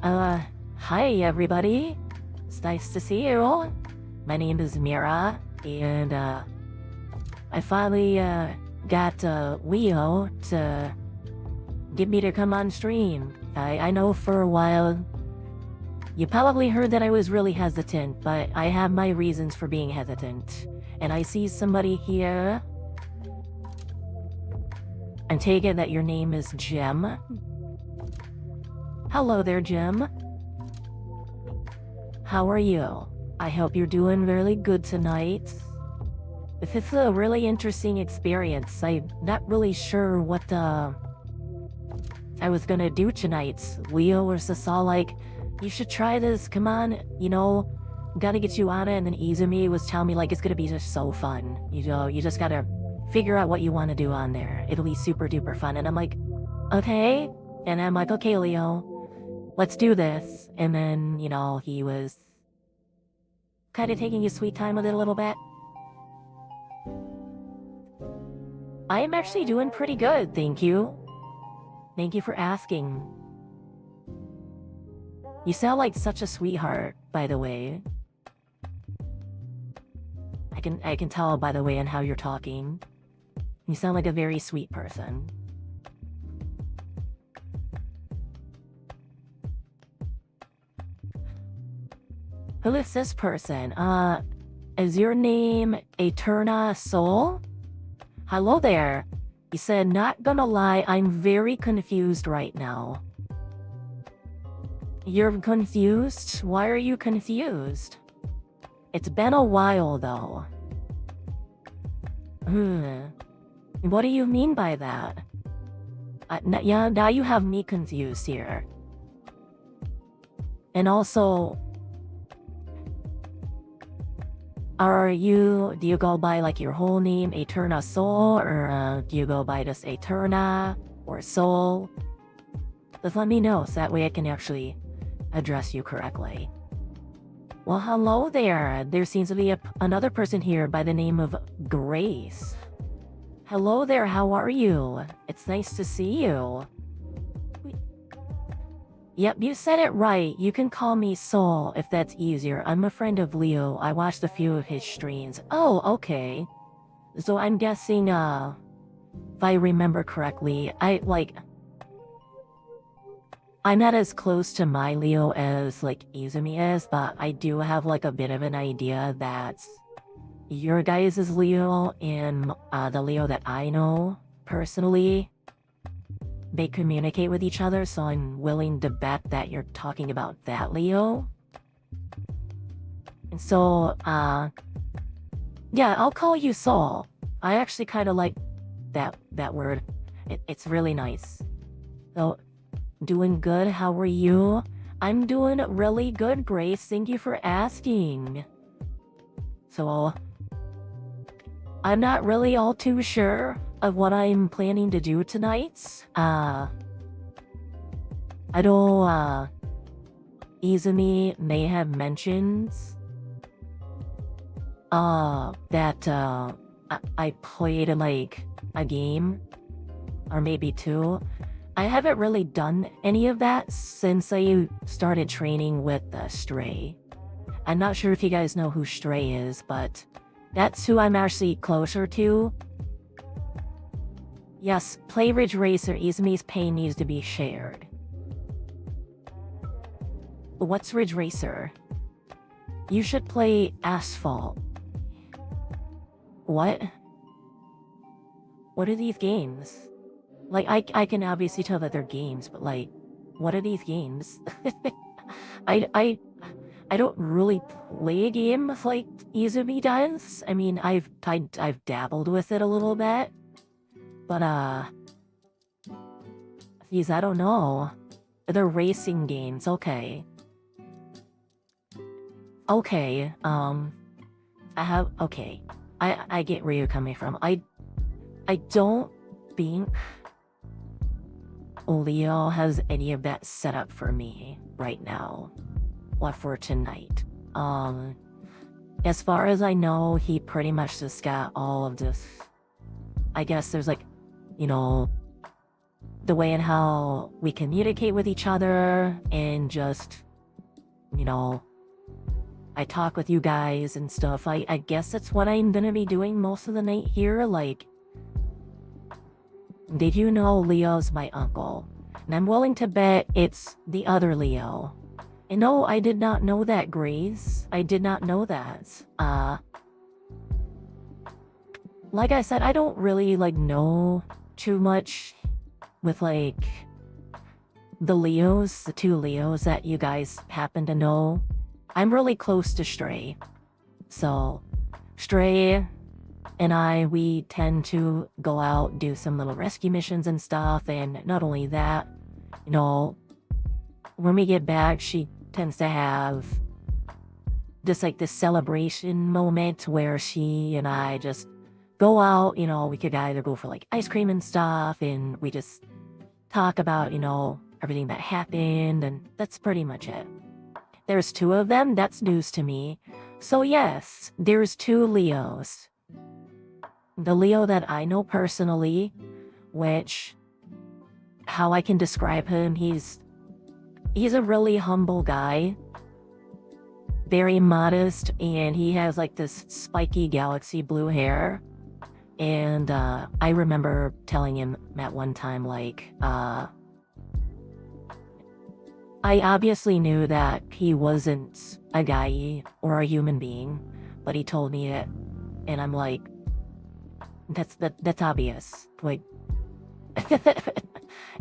Uh, Hi everybody. It's nice to see you. My name is Mira, and I finally got Leo to get me to come on stream. I know for a while you probably heard that I was really hesitant, but I have my reasons for being hesitant. And I see somebody here. I take it that your name is Gem. Hello there, Gem. How are you? I hope you're doing really good tonight. This is a really interesting experience. I'm not really sure what I was gonna do tonight. Leo was just all like, you should try this, come on, gotta get you on it, and then Izumi was telling me like it's gonna be just so fun. You just gotta figure out what you want to do on there. It'll be super duper fun. And I'm like, okay. And I'm like, okay, Leo, let's do this. And then, he was kind of taking his sweet time with it a little bit. I am actually doing pretty good, thank you. Thank you for asking. You sound like such a sweetheart, by the way. I can tell by the way and how you're talking. You sound like a very sweet person. Who is this person? Is your name Eterna Soul? Hello there. He said, not gonna lie, I'm very confused right now. You're confused? Why are you confused? It's been a while, though. What do you mean by that? Yeah, now you have me confused here. And also, do you go by like your whole name, Eterna Soul, or do you go by just Eterna or Soul? Just let me know so that way I can actually address you correctly. Well, hello there. There seems to be another person here by the name of Grace. Hello there, how are you? It's nice to see you. Yep, you said it right. You can call me Soul if that's easier. I'm a friend of Leo. I watched a few of his streams. Oh, okay. So I'm guessing, if I remember correctly, I'm not as close to my Leo as, Izumi is, but I do have, a bit of an idea that your guys' Leo and, the Leo that I know, personally, they communicate with each other, so I'm willing to bet that you're talking about that Leo. And so, yeah, I'll call you Soul. I actually kind of like that word. It's really nice. So, doing good, how are you? I'm doing really good, Grace. Thank you for asking. So, I'm not really all too sure of what I'm planning to do tonight. I know, Izumi may have mentioned, that, I played, a game, or maybe two. I haven't really done any of that since I started training with, Stray. I'm not sure if you guys know who Stray is, but that's who I'm actually closer to. Yes, play Ridge Racer. Izumi's pain needs to be shared. What's Ridge Racer? You should play Asphalt. What? What are these games? I can obviously tell that they're games, but what are these games? I don't really play games like Izumi does. I mean, I've dabbled with it a little bit. But, geez, I don't know. They're racing games, okay. Okay, okay. I get where you're coming from. I don't think Leo has any of that set up for me right now. Or for tonight. As far as I know, he pretty much just got all of this. I guess there's the way in how we communicate with each other, and just, you know, I talk with you guys and stuff. I guess that's what I'm gonna be doing most of the night here. Like, did you know Leo's my uncle? And I'm willing to bet it's the other Leo. And no, I did not know that, Grace. I did not know that. Like I said, I don't really, like, know too much with, like, the Leos, the two Leos that you guys happen to know. I'm really close to Stray. So, Stray and we tend to go out, do some little rescue missions and stuff, and not only that, you know, when we get back, she tends to have just like this celebration moment where she and I just go out, you know, we could either go for like ice cream and stuff, and we just talk about, you know, everything that happened, and that's pretty much it. There's two of them, that's news to me. So yes, there's two Leos. The Leo that I know personally, which, how I can describe him, he's a really humble guy. Very modest, and he has like this spiky galaxy blue hair. And I remember telling him at one time, like, I obviously knew that he wasn't a guy or a human being, but he told me it, and I'm like, that's obvious. Like,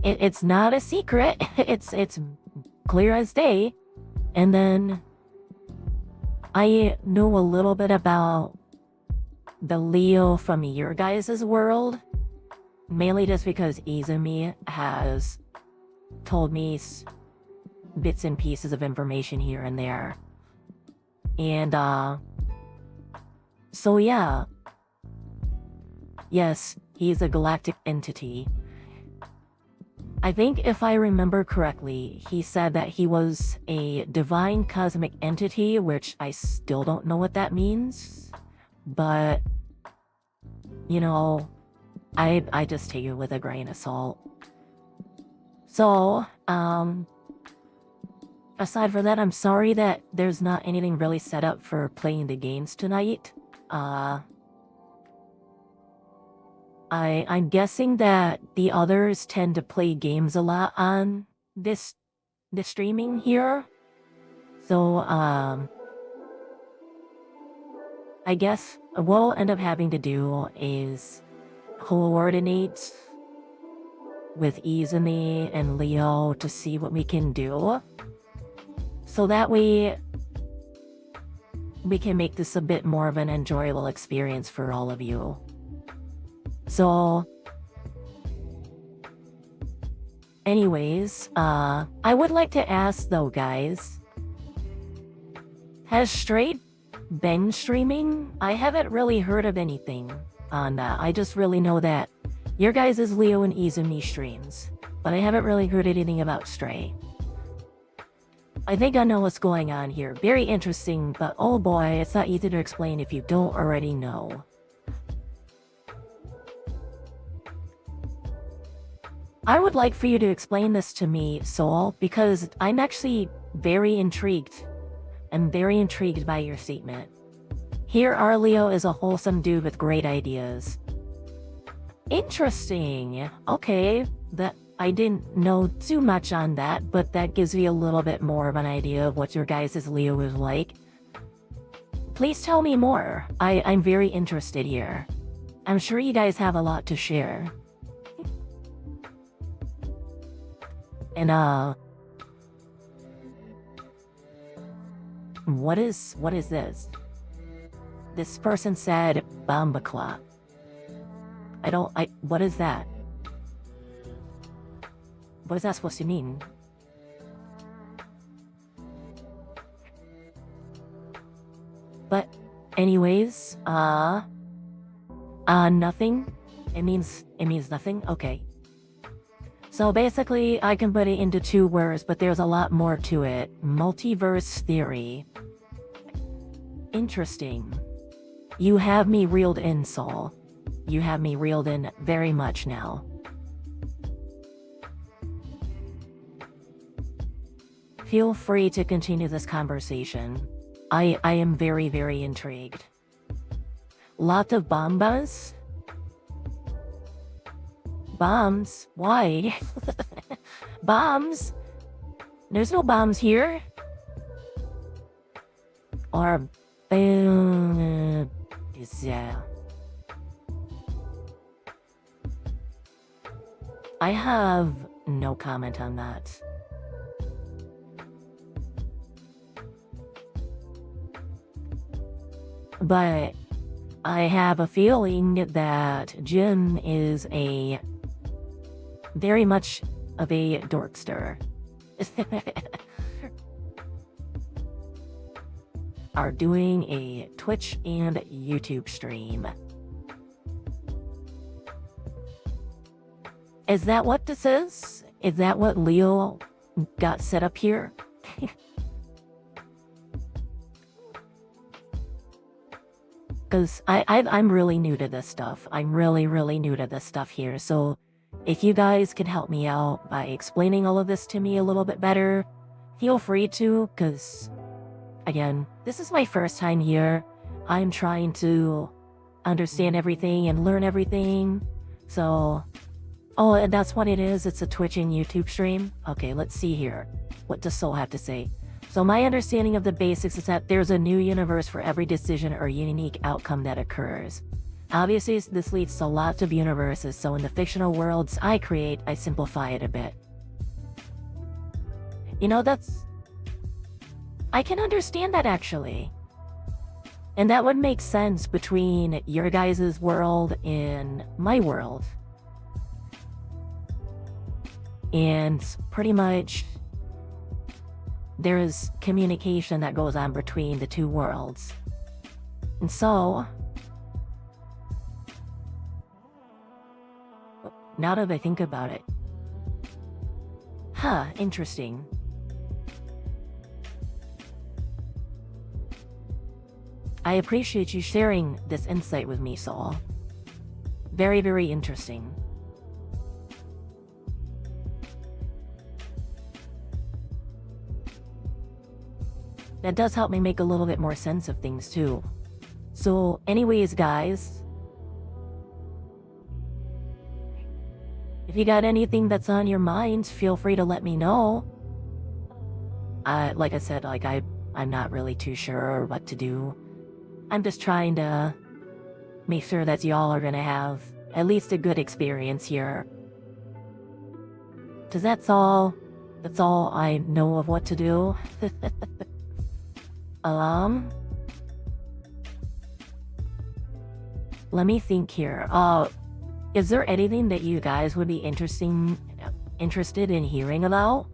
it's not a secret. It's clear as day. And then I knew a little bit about the Leo from your guys' world, mainly just because Izumi has told me bits and pieces of information here and there. And, so yeah. Yes, he's a galactic entity. I think if I remember correctly, he said that he was a divine cosmic entity, which I still don't know what that means. But, you know, I just take it with a grain of salt. So, aside from that, I'm sorry that there's not anything really set up for playing the games tonight. I'm guessing that the others tend to play games a lot on the streaming here. So, I guess what we'll end up having to do is coordinate with Izumi and Leo to see what we can do. So that we can make this a bit more of an enjoyable experience for all of you. So, anyways, I would like to ask though, guys, has Stray been streaming? I haven't really heard of anything on that. I just really know that your guys' Leo and Izumi streams, but I haven't really heard anything about Stray. I think I know what's going on here. Very interesting, but oh boy, it's not easy to explain if you don't already know. I would like for you to explain this to me, Soul, because I'm actually very intrigued. I'm very intrigued by your statement. Here, our Leo is a wholesome dude with great ideas. Interesting. Okay, that I didn't know too much on that, but that gives me a little bit more of an idea of what your guys' Leo is like. Please tell me more. I'm very interested here. I'm sure you guys have a lot to share. And, what is this? This person said Bombacla. What is that? What is that supposed to mean? But, anyways, nothing? It means nothing? Okay. So basically, I can put it into 2 words, but there's a lot more to it. Multiverse theory. Interesting. You have me reeled in, Soul. You have me reeled in very much now. Feel free to continue this conversation. I am very, very intrigued. Lot of bombas? Bombs? Why? Bombs? There's no bombs here. Or... yeah. I have no comment on that. But I have a feeling that Jim is very much of a dorkster. Are doing a Twitch and YouTube stream. Is that what this is? Is that what Leo got set up here? Because I'm really new to this stuff. I'm really, really new to this stuff here. So if you guys could help me out by explaining all of this to me a little bit better, feel free to, because, again, this is my first time here. I'm trying to understand everything and learn everything. So, oh, and that's what it is. It's a Twitch and YouTube stream. Okay, let's see here. What does Soul have to say? So my understanding of the basics is that there's a new universe for every decision or unique outcome that occurs. Obviously, this leads to lots of universes, so in the fictional worlds I create, I simplify it a bit. You know, I can understand that, actually. And that would make sense between your guys' world and my world. And pretty much... there is communication that goes on between the two worlds. And so... now that I think about it... huh, interesting. I appreciate you sharing this insight with me, Soul. Very, very interesting. That does help me make a little bit more sense of things, too. So, anyways, guys, if you got anything that's on your mind, feel free to let me know. Like I said, I'm not really too sure what to do. I'm just trying to make sure that y'all are gonna have at least a good experience here. 'Cause that's all I know of what to do. Let me think here. Is there anything that you guys would be interested in hearing about?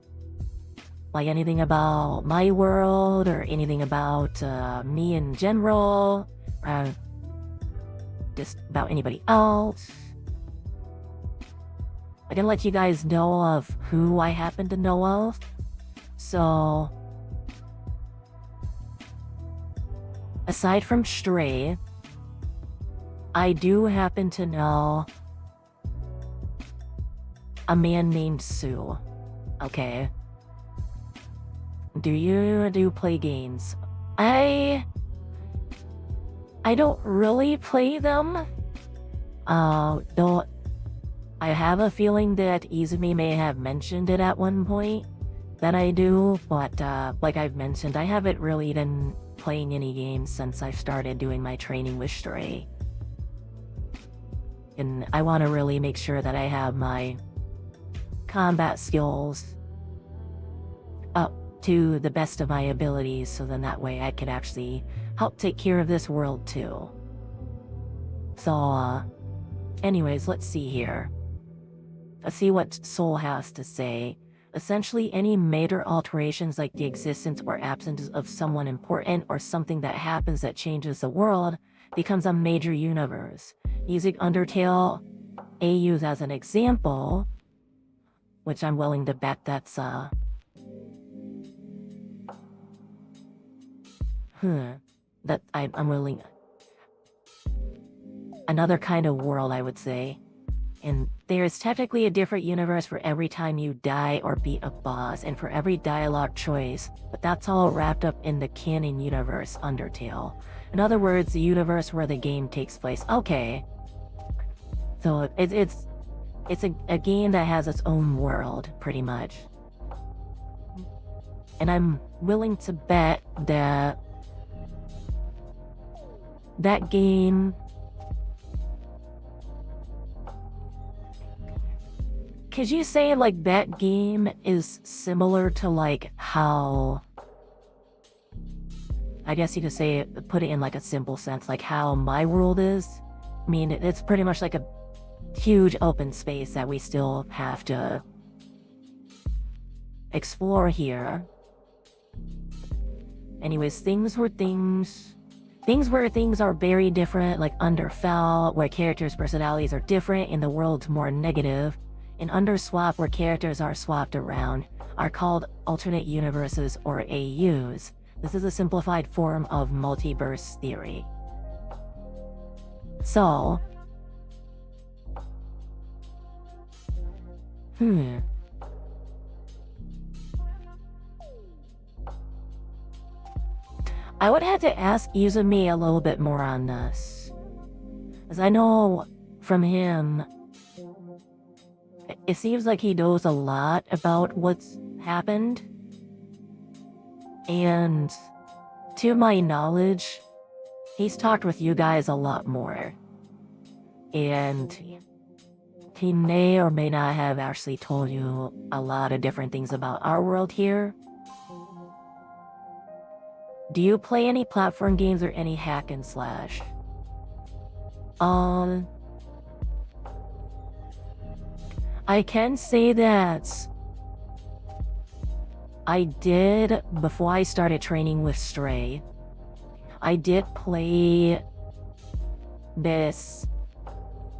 Like anything about my world, or anything about me in general, or just about anybody else? I can let you guys know of who I happen to know of. So, aside from Stray, I do happen to know a man named Sue. Okay. Do you play games? I don't really play them. Though I have a feeling that Izumi may have mentioned it at one point that I do, but like I've mentioned, I haven't really been playing any games since I started doing my training with Stray. And I want to really make sure that I have my combat skills up to the best of my abilities, so then that way I could actually help take care of this world too. So, anyways, let's see here. Let's see what Soul has to say. Essentially, any major alterations like the existence or absence of someone important or something that happens that changes the world becomes a major universe. Using Undertale AUs as an example, which I'm willing to bet that's, that I'm willing... another kind of world, I would say. And There is technically a different universe for every time you die or beat a boss, and for every dialogue choice, but that's all wrapped up in the canon universe Undertale. In other words, the universe where the game takes place. Okay. So it's a game that has its own world, pretty much. And I'm willing to bet that that game... Could you say, like, that game is similar to, like, how... I guess you could say, put it in, like, a simple sense, like how my world is? I mean, it's pretty much like a huge open space that we still have to explore here. Anyways, things where things are very different, like Underfell, where characters' personalities are different and the world's more negative, and Underswap, where characters are swapped around, are called alternate universes or AUs. This is a simplified form of multiverse theory. So, I would have to ask Izumi a little bit more on this, as I know from him, it seems like he knows a lot about what's happened, and to my knowledge, he's talked with you guys a lot more, and he may or may not have actually told you a lot of different things about our world here. Do you play any platform games or any hack and slash? I can say that I did, before I started training with Stray, I did play this.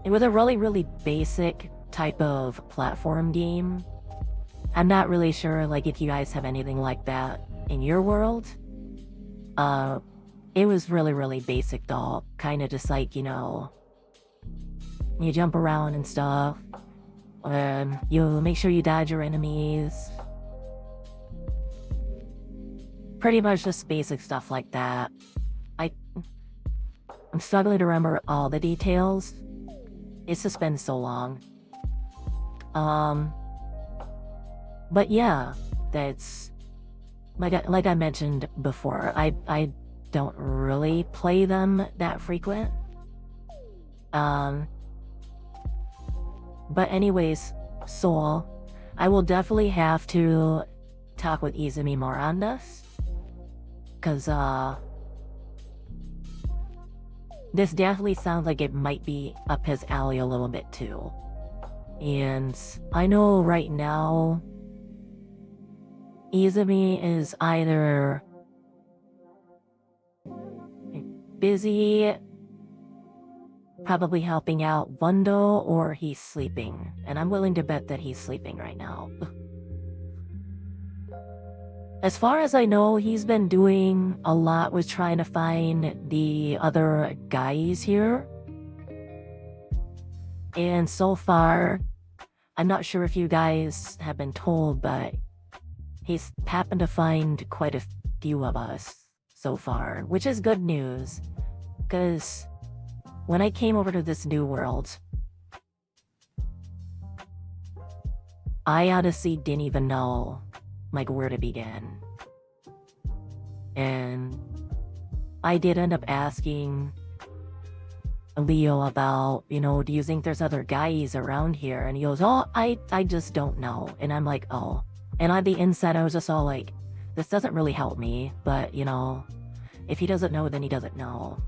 It was a really basic type of platform game. I'm not really sure, like, if you guys have anything like that in your world. It was really basic though. Kind of just like, you know, you jump around and stuff. You make sure you dodge your enemies. Pretty much just basic stuff like that. I'm struggling to remember all the details. It's just been so long. But yeah, that's like I mentioned before, I don't really play them that frequent. But anyways, Soul, I will definitely have to talk with Izumi more on this, cause this definitely sounds like it might be up his alley a little bit too. And I know right now Izumi is either busy, probably helping out Wundo, or he's sleeping. And I'm willing to bet that he's sleeping right now. As far as I know, he's been doing a lot with trying to find the other guys here. And so far, I'm not sure if you guys have been told, but he's happened to find quite a few of us so far, which is good news. Because when I came over to this new world, I honestly didn't even know, like, where to begin. And I did end up asking Leo about, you know, do you think there's other guys around here? And he goes, oh, I just don't know. And I'm like, oh. And on the inside, I was just all like, this doesn't really help me, but, you know, if he doesn't know, then he doesn't know.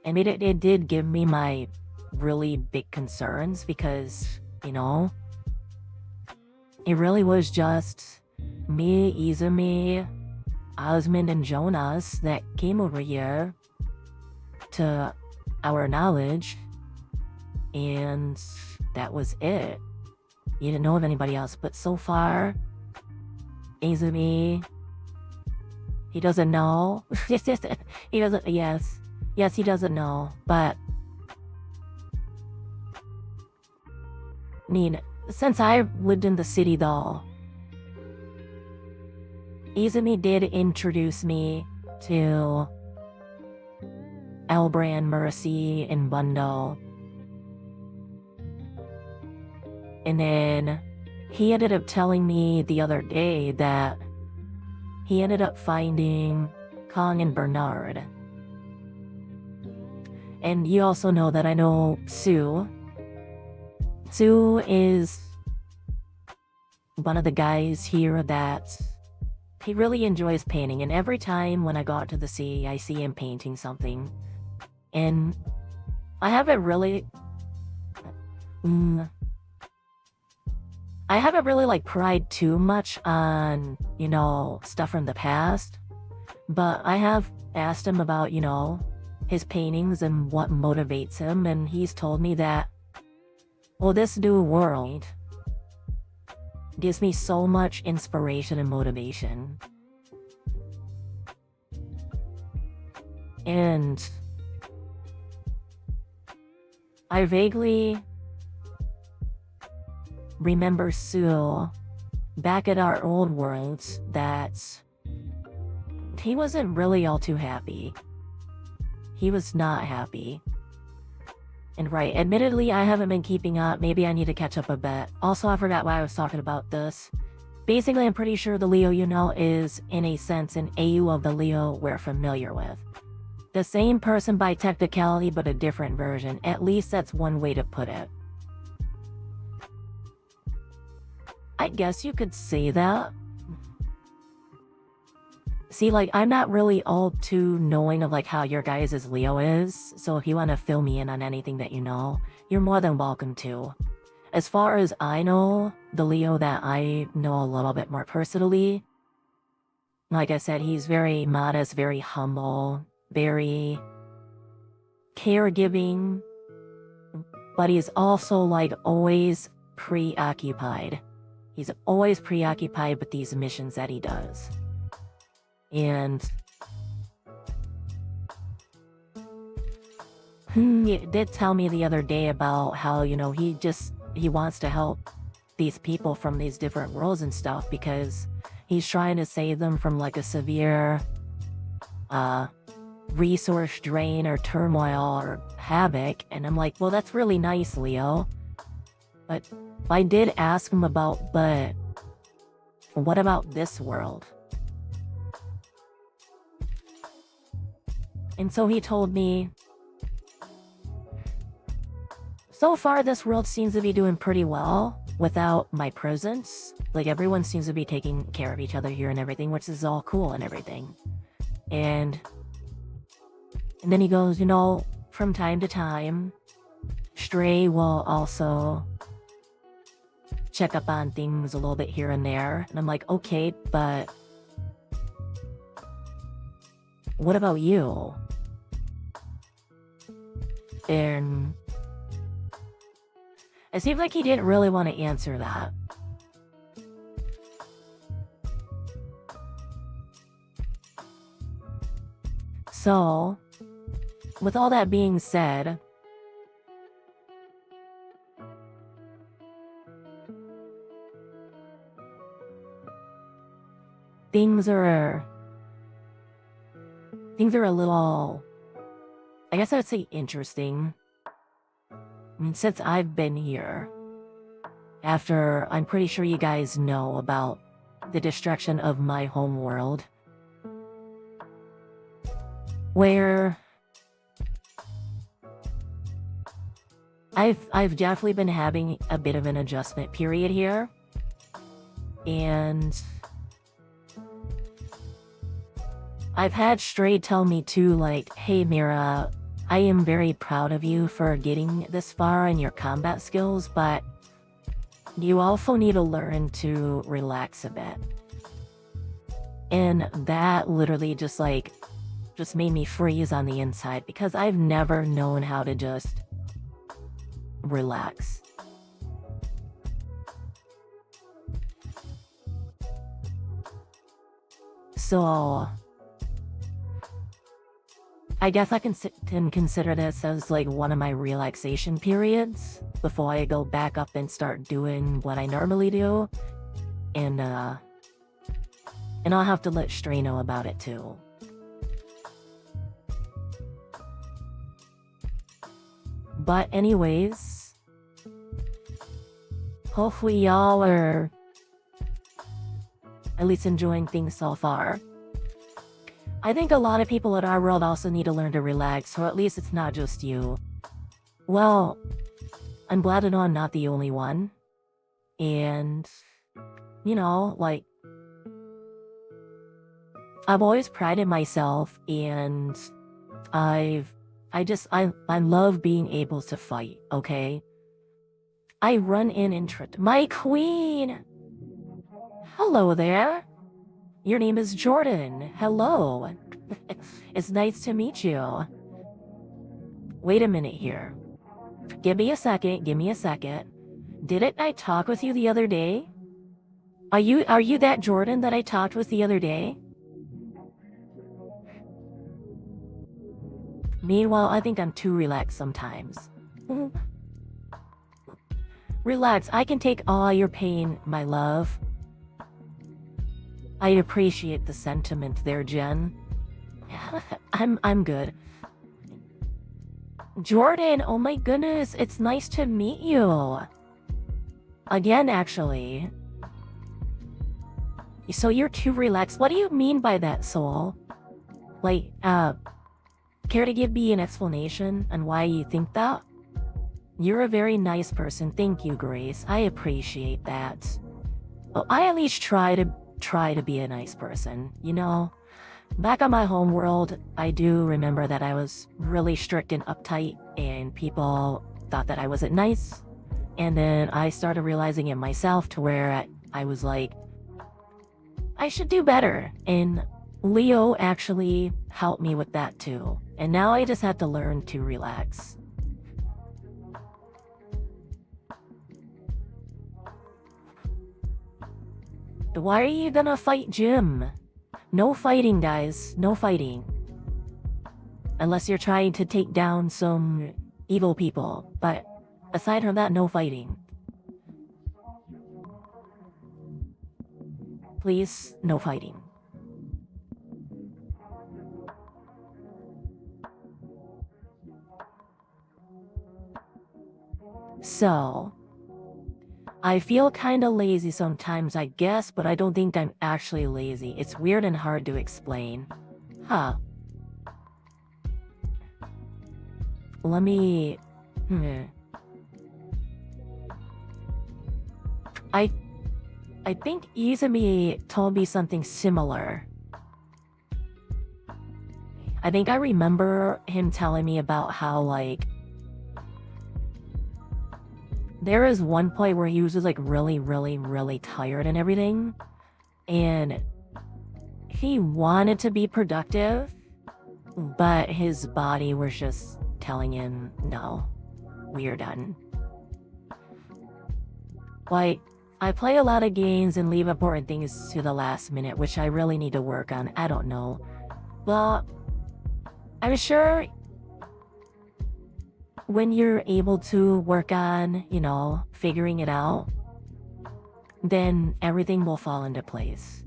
I mean, it did give me my really big concerns because, you know, it really was just me, Izumi, Osmond, and Jonas that came over here to our knowledge, and that was it. You didn't know of anybody else, but so far, Izumi, he doesn't know. He doesn't, yes, he doesn't know, but mean, since I lived in the city though, Izumi did introduce me to Elbran, Mercy, and Bundle. And then he ended up telling me the other day that he ended up finding Kong and Bernard. And you also know that I know Sue. Sue is one of the guys here that he really enjoys painting, and every time when I go out to the sea, I see him painting something. And I haven't really like pried too much on, you know, stuff from the past, but I have asked him about, you know, his paintings and what motivates him, and he's told me that, well, this new world gives me so much inspiration and motivation. And I vaguely remember Sue back at our old worlds that he wasn't really all too happy. He was not happy. And right, admittedly, I haven't been keeping up. Maybe I need to catch up a bit. Also, I forgot why I was talking about this. Basically, I'm pretty sure the Leo you know is, in a sense, an AU of the Leo we're familiar with. The same person by technicality, but a different version. At least that's one way to put it. I guess you could say that. See, like, I'm not really all too knowing of, like, how your guys' Leo is, so if you want to fill me in on anything that you know, you're more than welcome to. As far as I know, the Leo that I know a little bit more personally, like I said, he's very modest, very humble, very caregiving, but he's also, like, always preoccupied. He's always preoccupied with these missions that he does. And he did tell me the other day about how, you know, he wants to help these people from these different worlds and stuff because he's trying to save them from like a severe resource drain or turmoil or havoc. And I'm like, well, that's really nice, Leo. But I did ask him about, but what about this world? And so he told me, so far this world seems to be doing pretty well without my presence. Like, everyone seems to be taking care of each other here and everything, which is all cool and everything. And then he goes, you know, from time to time, Stray will also check up on things a little bit here and there. And I'm like, okay, but what about you? And it seemed like he didn't really want to answer that. So, with all that being said, things are a little, I guess I would say, interesting. I mean, since I've been here, after I'm pretty sure you guys know about the destruction of my home world, where I've definitely been having a bit of an adjustment period here, and I've had Stray tell me too, like, hey Mira, I am very proud of you for getting this far in your combat skills, but you also need to learn to relax a bit. And that literally just made me freeze on the inside, because I've never known how to just relax. So I guess I can consider this as like one of my relaxation periods before I go back up and start doing what I normally do. And I'll have to let Stray know about it too. But anyways, hopefully y'all are at least enjoying things so far. I think a lot of people at our world also need to learn to relax, so at least it's not just you. Well, I'm glad to know I'm not the only one. And, you know, like, I've always prided myself, and I love being able to fight, okay? I run in and my queen! Hello there. Your name is Jordan. Hello. It's nice to meet you. Wait a minute here. Give me a second. Didn't I talk with you the other day? Are you that Jordan that I talked with the other day? Meanwhile, I think I'm too relaxed sometimes. Relax, I can take all your pain, my love. I appreciate the sentiment there, Jen. I'm good. Jordan, oh my goodness, it's nice to meet you. Again, actually. So you're too relaxed. What do you mean by that, Soul? Like, care to give me an explanation on why you think that? You're a very nice person. Thank you, Grace. I appreciate that. Well, I at least try to be a nice person, you know? Back on my home world, I do remember that I was really strict and uptight, and people thought that I wasn't nice. And then I started realizing it myself to where I was like, I should do better. And Leo actually helped me with that too. And now I just have to learn to relax. Why are you gonna fight Jim? No fighting, guys. No fighting. Unless you're trying to take down some evil people. But aside from that, no fighting. Please, no fighting. So, I feel kinda lazy sometimes, I guess, but I don't think I'm actually lazy. It's weird and hard to explain. Huh. Let me... I think Izumi told me something similar. I think I remember him telling me about how, like... There is one point where he was just, like, really tired and everything. And he wanted to be productive, but his body was just telling him, no, we're done. Like, I play a lot of games and leave important things to the last minute, which I really need to work on. I don't know. Well, I'm sure when you're able to work on, you know, figuring it out, then everything will fall into place.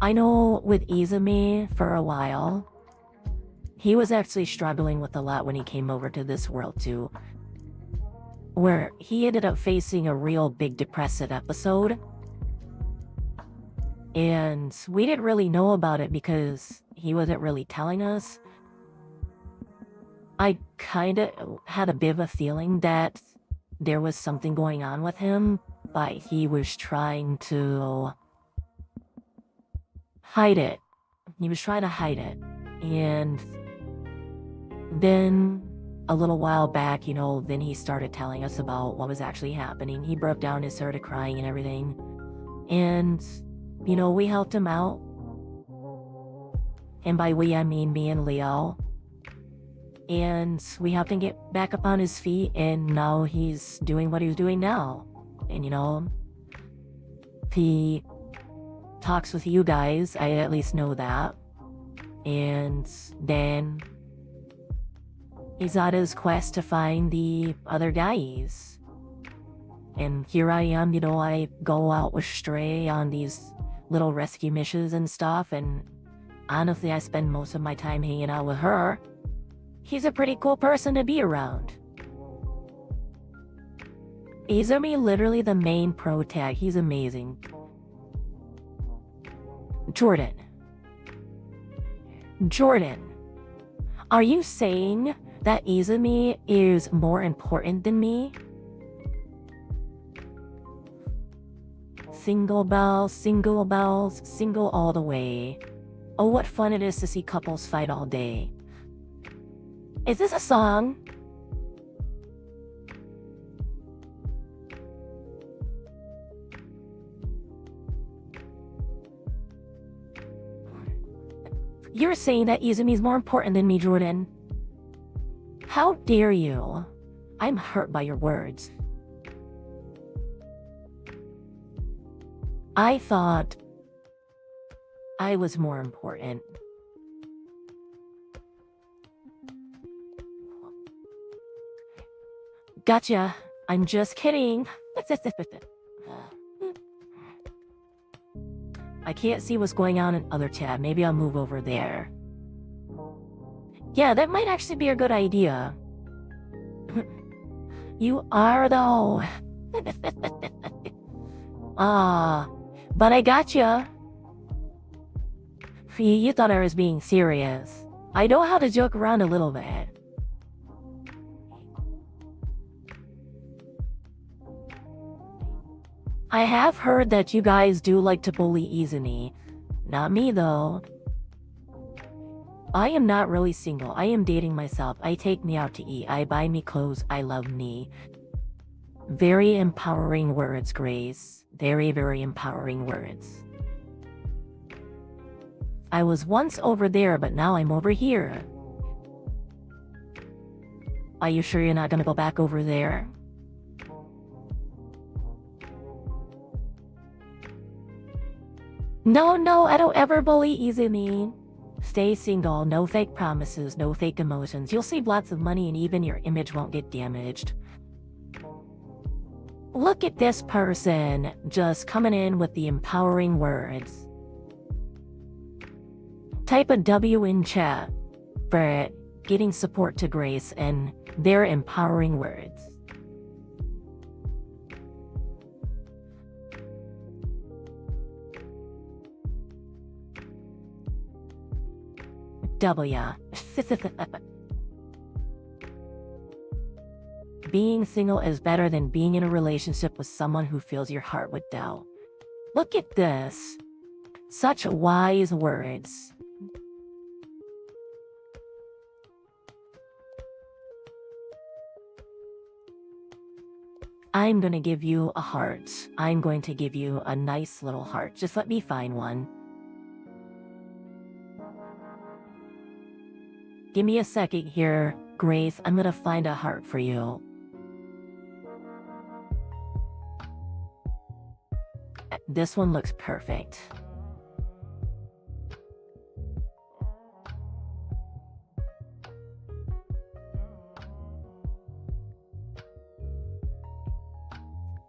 I know with Izumi for a while, he was actually struggling with a lot when he came over to this world too, where he ended up facing a real big depressive episode. And we didn't really know about it because he wasn't really telling us. I kinda had a bit of a feeling that there was something going on with him, but he was trying to hide it. He was trying to hide it. And then a little while back, you know, then he started telling us about what was actually happening. He broke down and started crying and everything. And, you know, we helped him out. And by we, I mean me and Leo. And we helped him get back up on his feet, and now he's doing what he's doing now. And, you know, he talks with you guys, I at least know that. And then He's on his quest to find the other guys. And here I am, you know, I go out with Stray on these little rescue missions and stuff, and honestly, I spend most of my time hanging out with her. He's a pretty cool person to be around. Izumi, literally the main pro tag. He's amazing. Jordan, are you saying that Izumi is more important than me? Single bells, single all the way. Oh, what fun it is to see couples fight all day. Is this a song? You're saying that Izumi's more important than me, Jordan. How dare you? I'm hurt by your words. I thought I was more important. Gotcha. I'm just kidding. I can't see what's going on in other tab. Maybe I'll move over there. Yeah, that might actually be a good idea. You are though. But I gotcha. You thought I was being serious. I know how to joke around a little bit. I have heard that you guys do like to bully Izumi. Not me though. I am not really single. I am dating myself. I take me out to eat. I buy me clothes. I love me. Very empowering words, Grace. Very, very empowering words. I was once over there, but now I'm over here. Are you sure you're not gonna go back over there? No, I don't ever bully Izumi. Stay single, no fake promises, no fake emotions. You'll save lots of money and even your image won't get damaged. Look at this person, just coming in with the empowering words. Type a W in chat for getting support to Grace and their empowering words. W. Being single is better than being in a relationship with someone who fills your heart with doubt. Look at this. Such wise words. I'm gonna give you a heart. I'm going to give you a nice little heart. Just let me find one. Give me a second here, Grace. I'm gonna find a heart for you. This one looks perfect.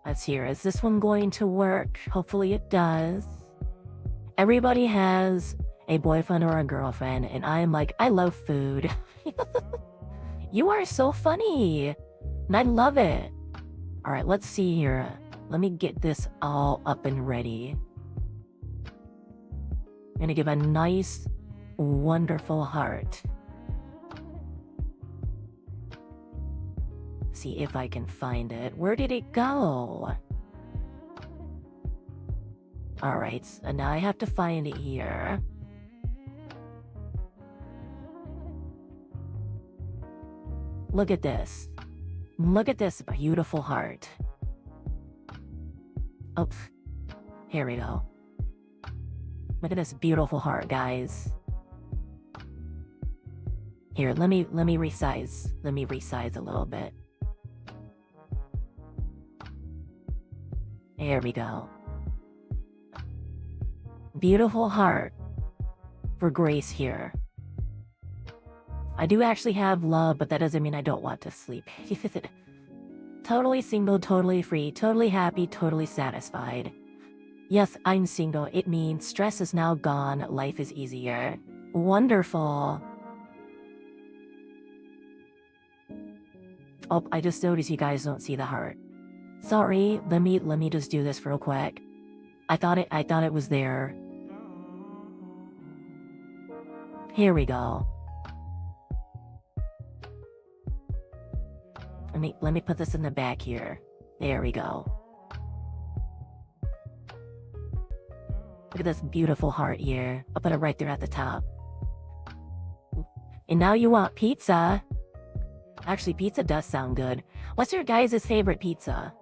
Let's hear. Is this one going to work? Hopefully it does. Everybody has a boyfriend or a girlfriend, and I am like, I love food. You are so funny, and I love it. All right, let's see here. Let me get this all up and ready. I'm gonna give a nice, wonderful heart. See if I can find it. Where did it go? All right, so now I have to find it here. Look at this. Look at this beautiful heart. Oh, here we go. Look at this beautiful heart, guys. Here, let me resize. Let me resize a little bit. There we go. Beautiful heart for Grace here. I do actually have love, but that doesn't mean I don't want to sleep. Totally single, totally free, totally happy, totally satisfied. Yes, I'm single. It means stress is now gone. Life is easier. Wonderful. Oh, I just noticed you guys don't see the heart. Sorry, let me just do this real quick. I thought it was there. Here we go. Let me put this in the back here. There we go. Look at this beautiful heart here. I'll put it right there at the top. And now you want pizza. Actually, pizza does sound good. What's your guys' favorite pizza?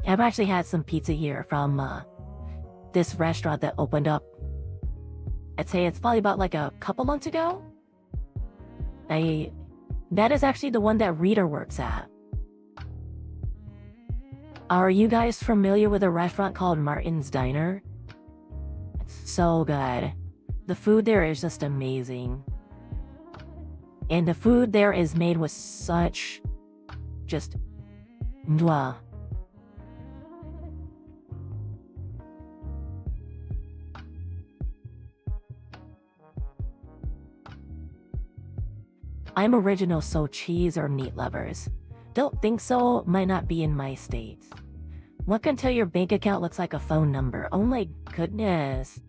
I've actually had some pizza here from this restaurant that opened up. I'd say it's probably about like a couple months ago. That is actually the one that Rita works at. Are you guys familiar with a restaurant called Martin's Diner? It's so good. The food there is just amazing. And the food there is made with such just mwah. I'm original, so cheese or meat lovers. Don't think so, might not be in my state. What can tell your bank account looks like a phone number? Oh my goodness.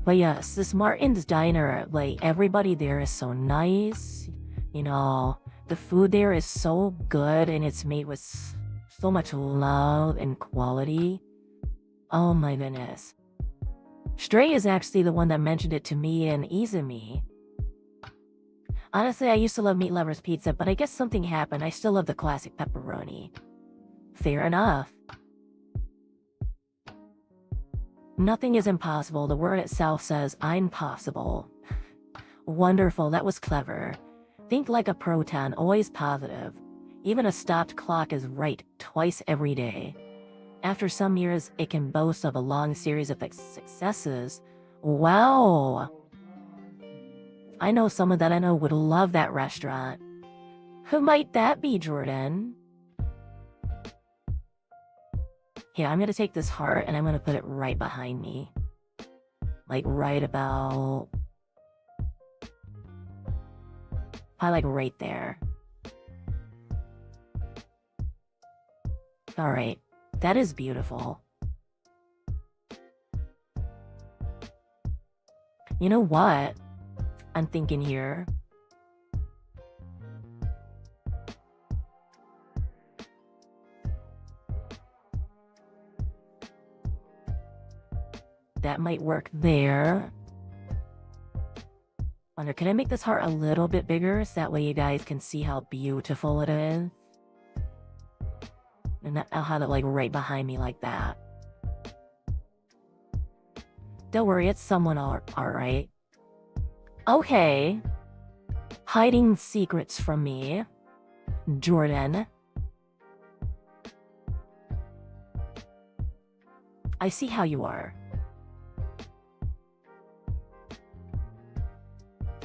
But yes, this Martin's Diner, like, everybody there is so nice. You know, the food there is so good and it's made with so much love and quality. Oh my goodness. Stray is actually the one that mentioned it to me and Izumi. Honestly, I used to love Meat Lover's Pizza, but I guess something happened. I still love the classic pepperoni. Fair enough. Nothing is impossible. The word itself says, I'm possible. Wonderful, that was clever. Think like a proton, always positive. Even a stopped clock is right twice every day. After some years, it can boast of a long series of successes. Wow! I know someone that I know would love that restaurant. Who might that be, Jordan? Here, I'm gonna take this heart and I'm gonna put it right behind me. Like right about... probably like right there. Alright, that is beautiful. You know what? I'm thinking here. That might work there. Wonder, can I make this heart a little bit bigger so that way you guys can see how beautiful it is? And I'll have it like right behind me like that. Don't worry, it's someone alright. Okay. Hiding secrets from me. Jordan. I see how you are.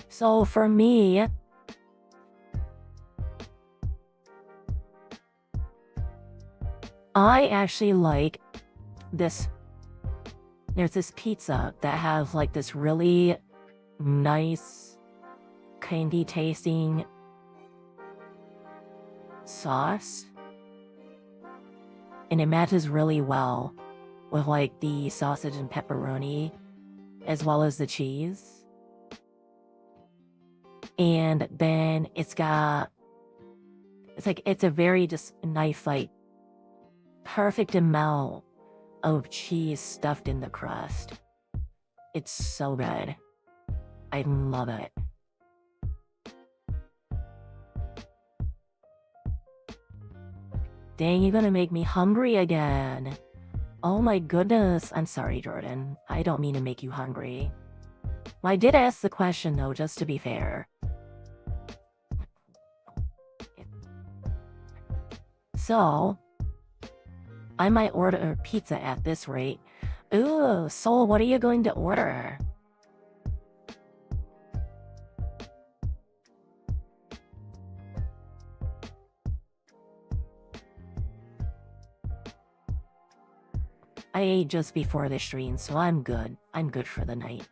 So for me, I actually like this. There's this pizza that has like this really nice candy tasting sauce. And it matches really well with like the sausage and pepperoni as well as the cheese. And then it's got, it's a very just nice, like, perfect amount of cheese stuffed in the crust. It's so good. I love it. Dang, you're gonna make me hungry again. Oh my goodness. I'm sorry, Jordan. I don't mean to make you hungry. Well, I did ask the question, though, just to be fair. So, I might order pizza at this rate. Ooh, Soul, what are you going to order? I ate just before the stream, so I'm good. I'm good for the night.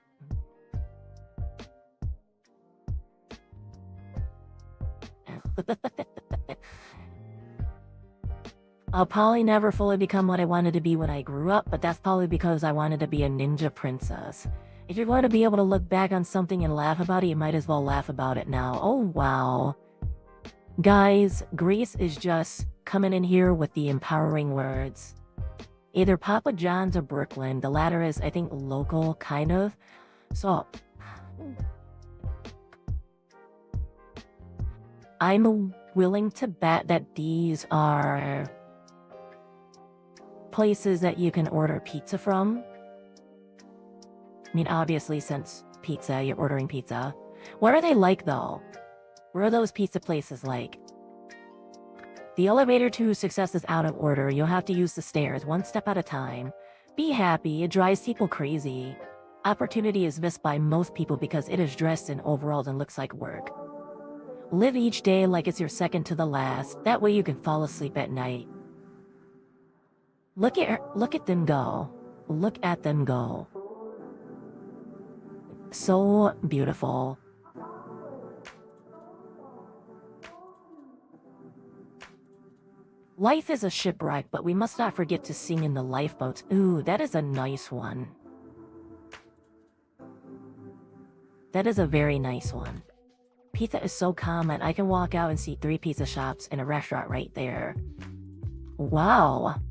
I'll probably never fully become what I wanted to be when I grew up, but that's probably because I wanted to be a ninja princess. If you're going to be able to look back on something and laugh about it, you might as well laugh about it now. Oh, wow. Guys, Greece is just coming in here with the empowering words. Either Papa John's or Brooklyn. The latter is, I think, local, kind of. So, I'm willing to bet that these are places that you can order pizza from. I mean, obviously, since pizza, you're ordering pizza. What are they like, though? What are those pizza places like? The elevator to success is out of order. You'll have to use the stairs, one step at a time. Be happy, it drives people crazy. Opportunity is missed by most people because it is dressed in overalls and looks like work. Live each day like it's your second to the last. That way you can fall asleep at night. Look at them go. Look at them go. So beautiful. Life is a shipwreck, but we must not forget to sing in the lifeboats. Ooh, that is a nice one. That is a very nice one. Pizza is so common, I can walk out and see 3 pizza shops and a restaurant right there. Wow.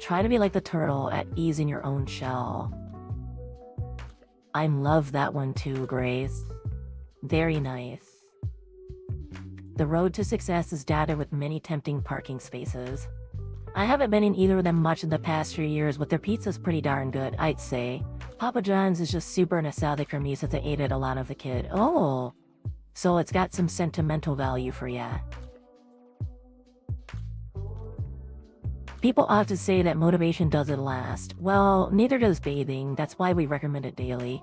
Try to be like the turtle, at ease in your own shell. I love that one too, Grace. Very nice. The road to success is dotted with many tempting parking spaces. I haven't been in either of them much in the past few years, but their pizza's pretty darn good, I'd say. Papa John's is just super nostalgic for me since I ate it a lot as a kid. Oh! So it's got some sentimental value for ya. People often say that motivation doesn't last. Well, neither does bathing. That's why we recommend it daily.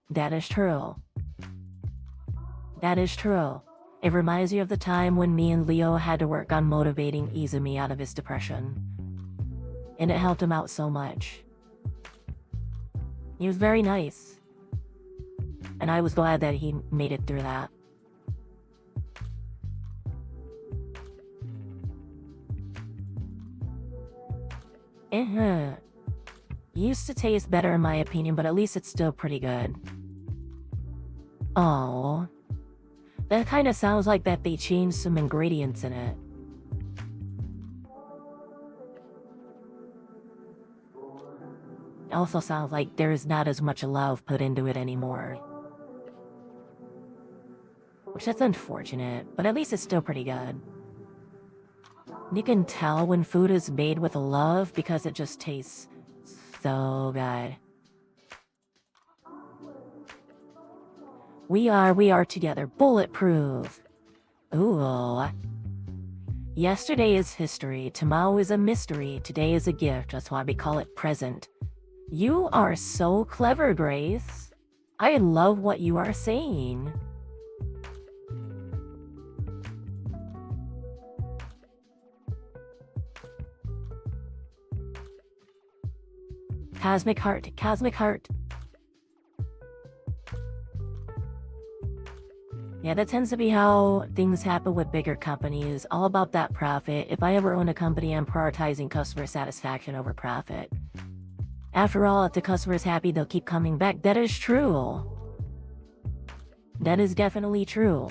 That is true. That is true. It reminds me of the time when me and Leo had to work on motivating Izumi out of his depression. And it helped him out so much. He was very nice. And I was glad that he made it through that. Used to taste better in my opinion, but at least it's still pretty good. Oh, that kind of sounds like that they changed some ingredients in it. It also sounds like there's not as much love put into it anymore. Which that's unfortunate, but at least it's still pretty good. You can tell when food is made with love because it just tastes so good. We are together, bulletproof. Ooh. Yesterday is history, tomorrow is a mystery, today is a gift, that's why we call it present. You are so clever, Grace. I love what you are saying. Cosmic heart, cosmic heart. Yeah, that tends to be how things happen with bigger companies, all about that profit. If I ever own a company, I'm prioritizing customer satisfaction over profit. After all, if the customer is happy, they'll keep coming back. That is true. That is definitely true.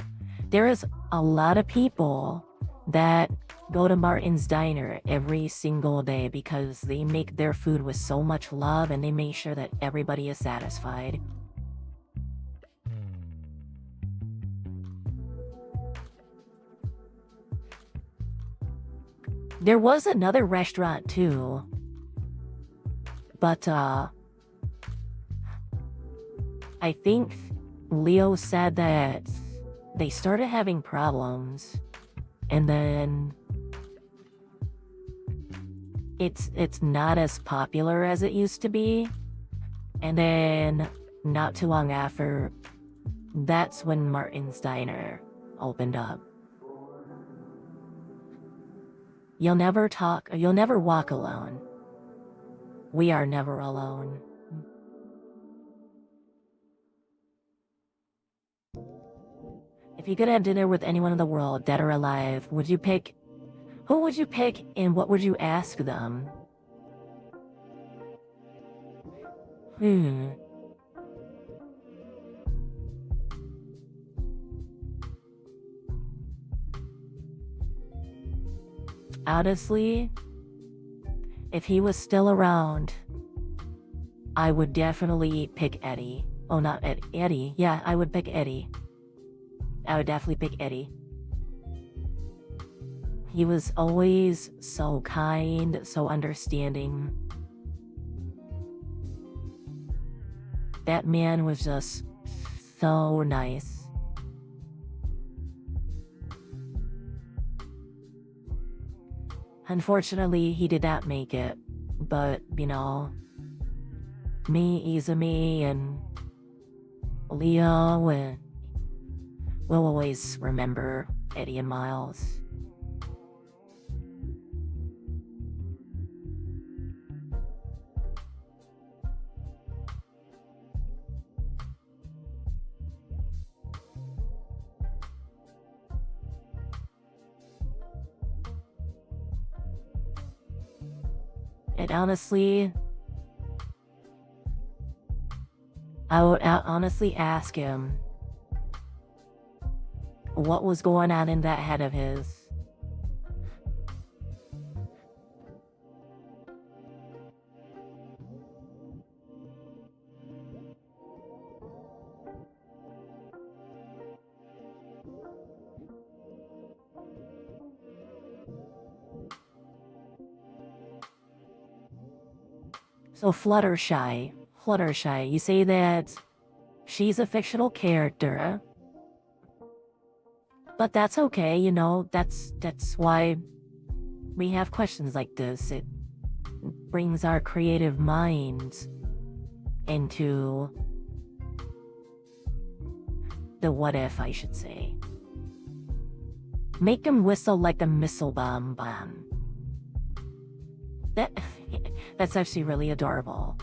There is a lot of people that go to Martin's Diner every single day because they make their food with so much love and they make sure that everybody is satisfied. There was another restaurant too, but I think Leo said that they started having problems and then it's not as popular as it used to be. And then not too long after, that's when Martin's Diner opened up. You'll never walk alone. We are never alone. If you could have dinner with anyone in the world, dead or alive, who would you pick and what would you ask them? Honestly, if he was still around, I would definitely pick Eddie. Oh, not Eddie. Yeah, I would pick Eddie. I would definitely pick Eddie. He was always so kind, so understanding. That man was just so nice. Unfortunately, he did not make it, but, you know, me, Izumi, and Leo, we'll always remember Eddie and Miles. And honestly, I would honestly ask him what was going on in that head of his. So Fluttershy, you say that she's a fictional character, but that's okay, you know, that's why we have questions like this. It brings our creative minds into the what if, I should say. Make them whistle like a missile bomb. That's actually really adorable.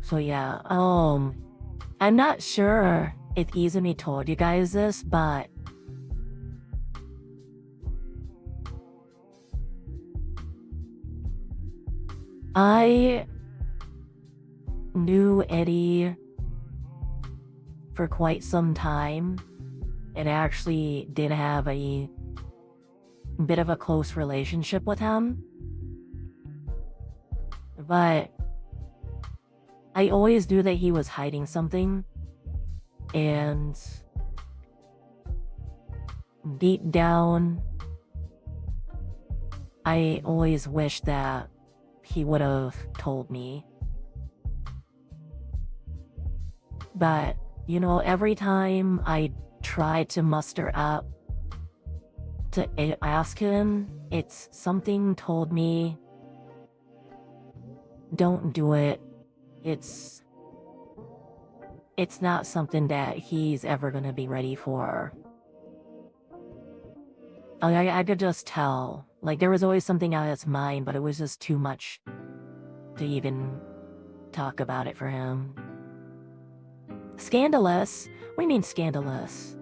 So yeah, I'm not sure if Izumi told you guys this, but I knew Eddie for quite some time, and actually did have a bit of a close relationship with him. But I always knew that he was hiding something, and deep down, I always wished that he would have told me. But, you know, every time I tried to muster up to ask him, it's something told me, don't do it. It's not something that he's ever gonna be ready for. I could just tell. Like, there was always something on his mind, but it was just too much to even talk about it for him. Scandalous? What do you mean scandalous?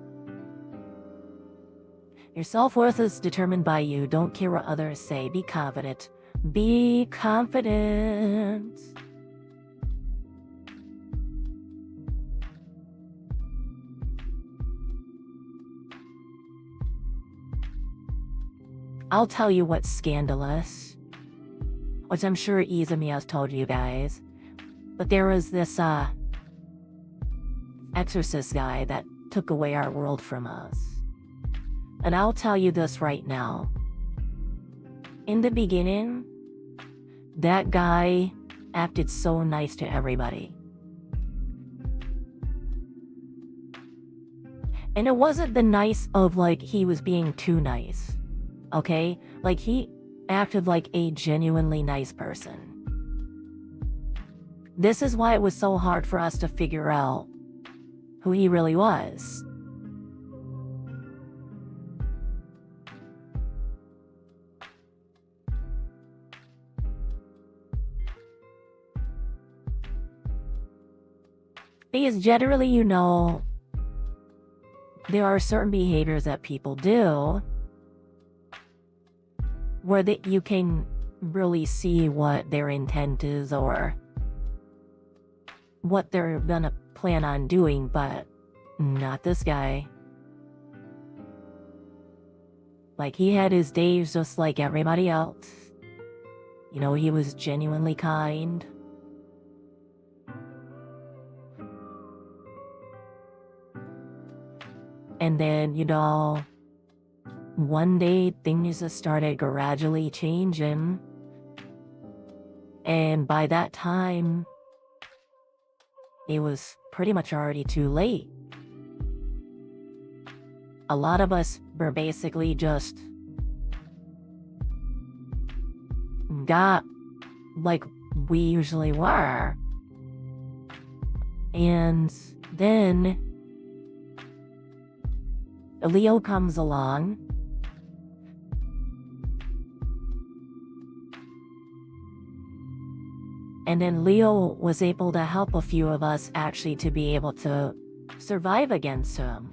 Your self-worth is determined by you. Don't care what others say. Be confident. Be confident. I'll tell you what's scandalous, which I'm sure Izumi has told you guys, but there was this exorcist guy that took away our world from us. And I'll tell you this right now. In the beginning, that guy acted so nice to everybody. And it wasn't the nice of like he was being too nice. Okay? Like, he acted like a genuinely nice person. This is why it was so hard for us to figure out who he really was. Because generally, there are certain behaviors that people do where you can really see what their intent is or what they're gonna plan on doing, but not this guy. Like, he had his days just like everybody else. He was genuinely kind. And then, one day things just started gradually changing. And by that time, it was pretty much already too late. A lot of us were basically just got like we usually were. And then Leo comes along. And then Leo was able to help a few of us actually to be able to survive against him.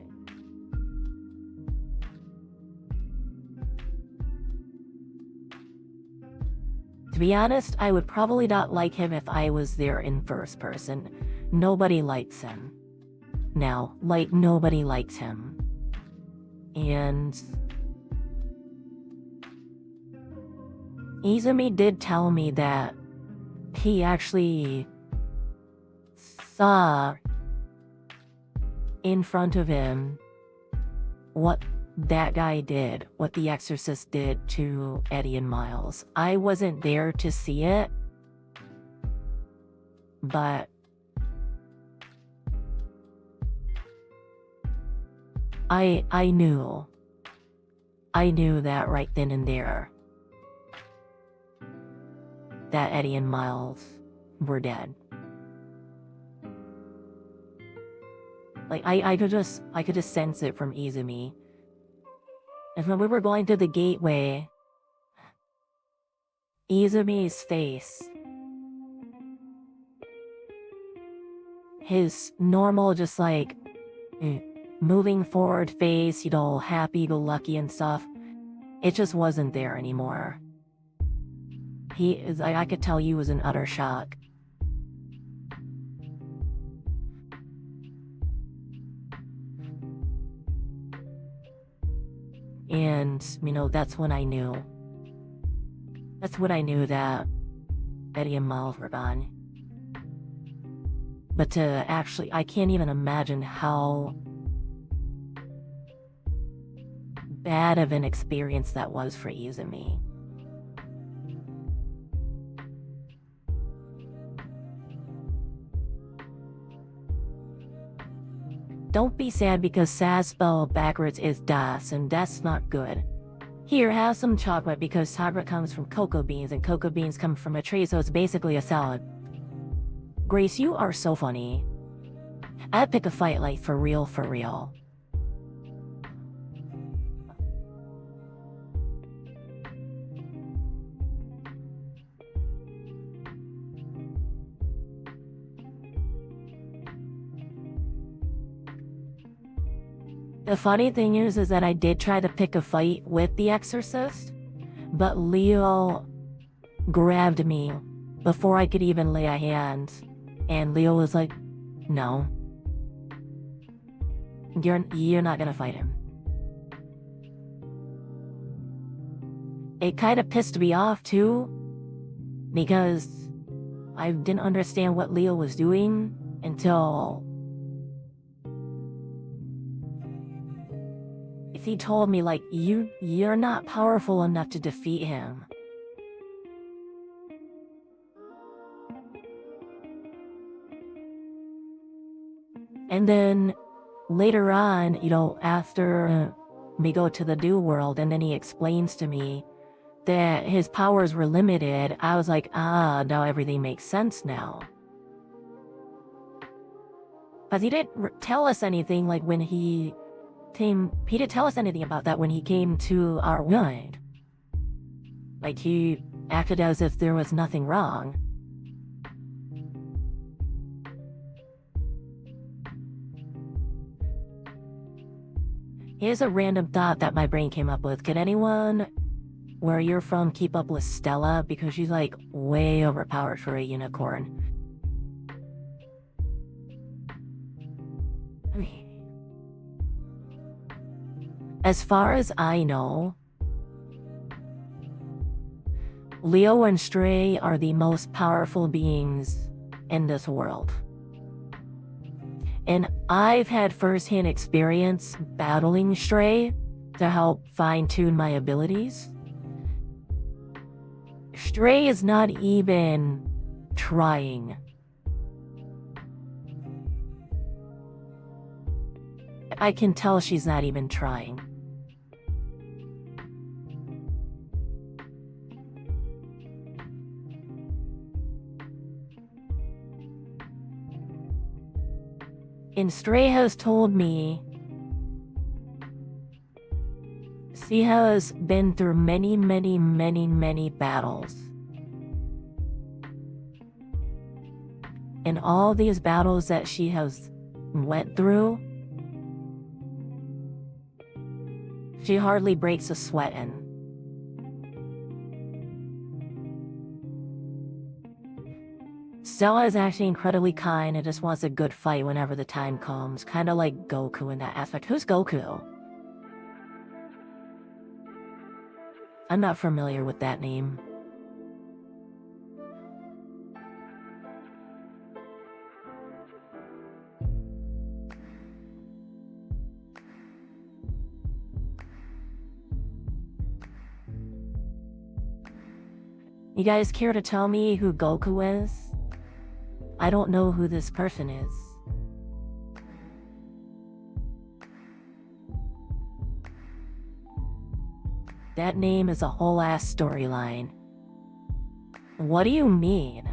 To be honest, I would probably not like him if I was there in first person. Nobody likes him. Now, nobody likes him. And Izumi did tell me that he actually saw in front of him what that guy did, what the exorcist did to Eddie and Miles. I wasn't there to see it, but I knew that right then and there that Eddie and Miles were dead. Like, I could just sense it from Izumi. And when we were going to the gateway, Izumi's face, his normal just like moving forward face, happy-go-lucky and stuff, it just wasn't there anymore. I could tell he was in utter shock. And, that's when I knew. That's when I knew that Eddie and Miles were gone. But to actually, I can't even imagine how bad of an experience that was for Izumi. Don't be sad because sad spelled backwards is das, and that's not good. Here, have some chocolate because chocolate comes from cocoa beans, and cocoa beans come from a tree, so it's basically a salad. Grace, you are so funny. I'd pick a fight like for real, for real. The funny thing is that I did try to pick a fight with the exorcist, but Leo grabbed me before I could even lay a hand, and Leo was like, no. You're not gonna fight him. It kind of pissed me off too, because I didn't understand what Leo was doing until he told me, like, you're not powerful enough to defeat him. And then later on, after we go to the new world, and then he explains to me that his powers were limited, I was like, now everything makes sense now. Because he didn't tell us anything like when he didn't tell us anything about that when he came to our world. Like he acted as if there was nothing wrong. Here's a random thought that my brain came up with. Can anyone where you're from keep up with Stella? Because she's like way overpowered for a unicorn. I mean, as far as I know, Leo and Stray are the most powerful beings in this world. And I've had first-hand experience battling Stray to help fine-tune my abilities. Stray is not even trying. I can tell she's not even trying. And Stray has told me she has been through many, many, many, many battles. And all these battles that she has went through, she hardly breaks a sweat in. Stella is actually incredibly kind and just wants a good fight whenever the time comes. Kind of like Goku in that aspect. Who's Goku? I'm not familiar with that name. You guys care to tell me who Goku is? I don't know who this person is. That name is a whole ass storyline. What do you mean?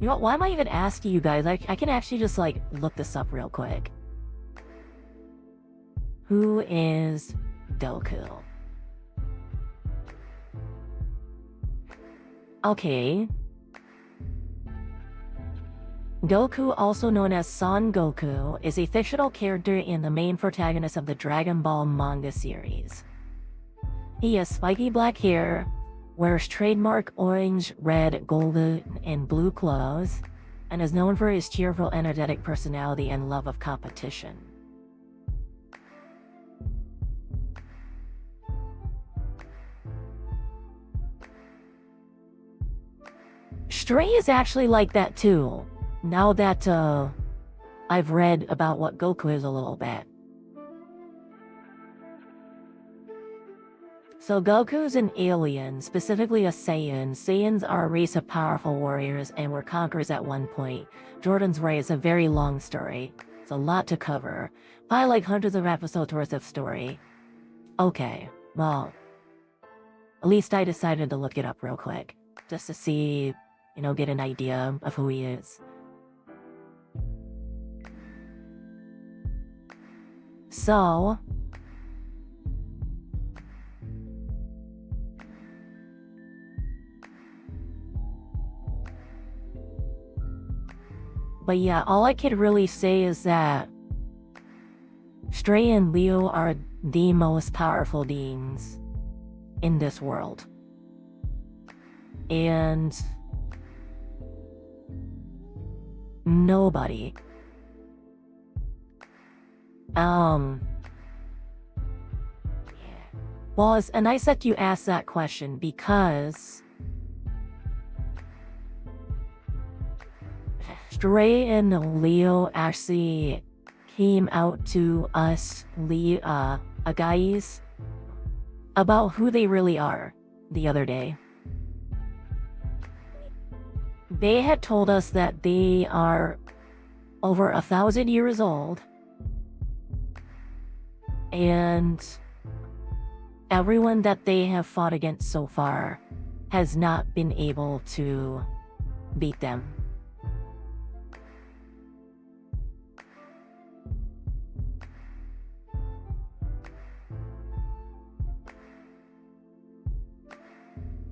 You know what, why am I even asking you guys? I can actually just like look this up real quick. Who is Goku? Okay. Goku, also known as Son Goku, is a fictional character and the main protagonist of the Dragon Ball manga series. He has spiky black hair, wears trademark orange, red, golden, and blue clothes, and is known for his cheerful, energetic personality and love of competition. Stray is actually like that too, now that I've read about what Goku is a little bit. So Goku's an alien, specifically a Saiyan. Saiyans are a race of powerful warriors and were conquerors at one point. Jordan's right, it's a very long story. It's a lot to cover. Probably like hundreds of episodes worth of story. Okay, well, at least I decided to look it up real quick. Just to see, you know, get an idea of who he is. So... But yeah, all I could really say is that Stray and Leo are the most powerful beings in this world. And nobody. Well, it's nice that you asked that question because Stray and Leo actually came out to us, guys, about who they really are the other day. They had told us that they are over 1,000 years old And everyone that they have fought against so far has not been able to beat them.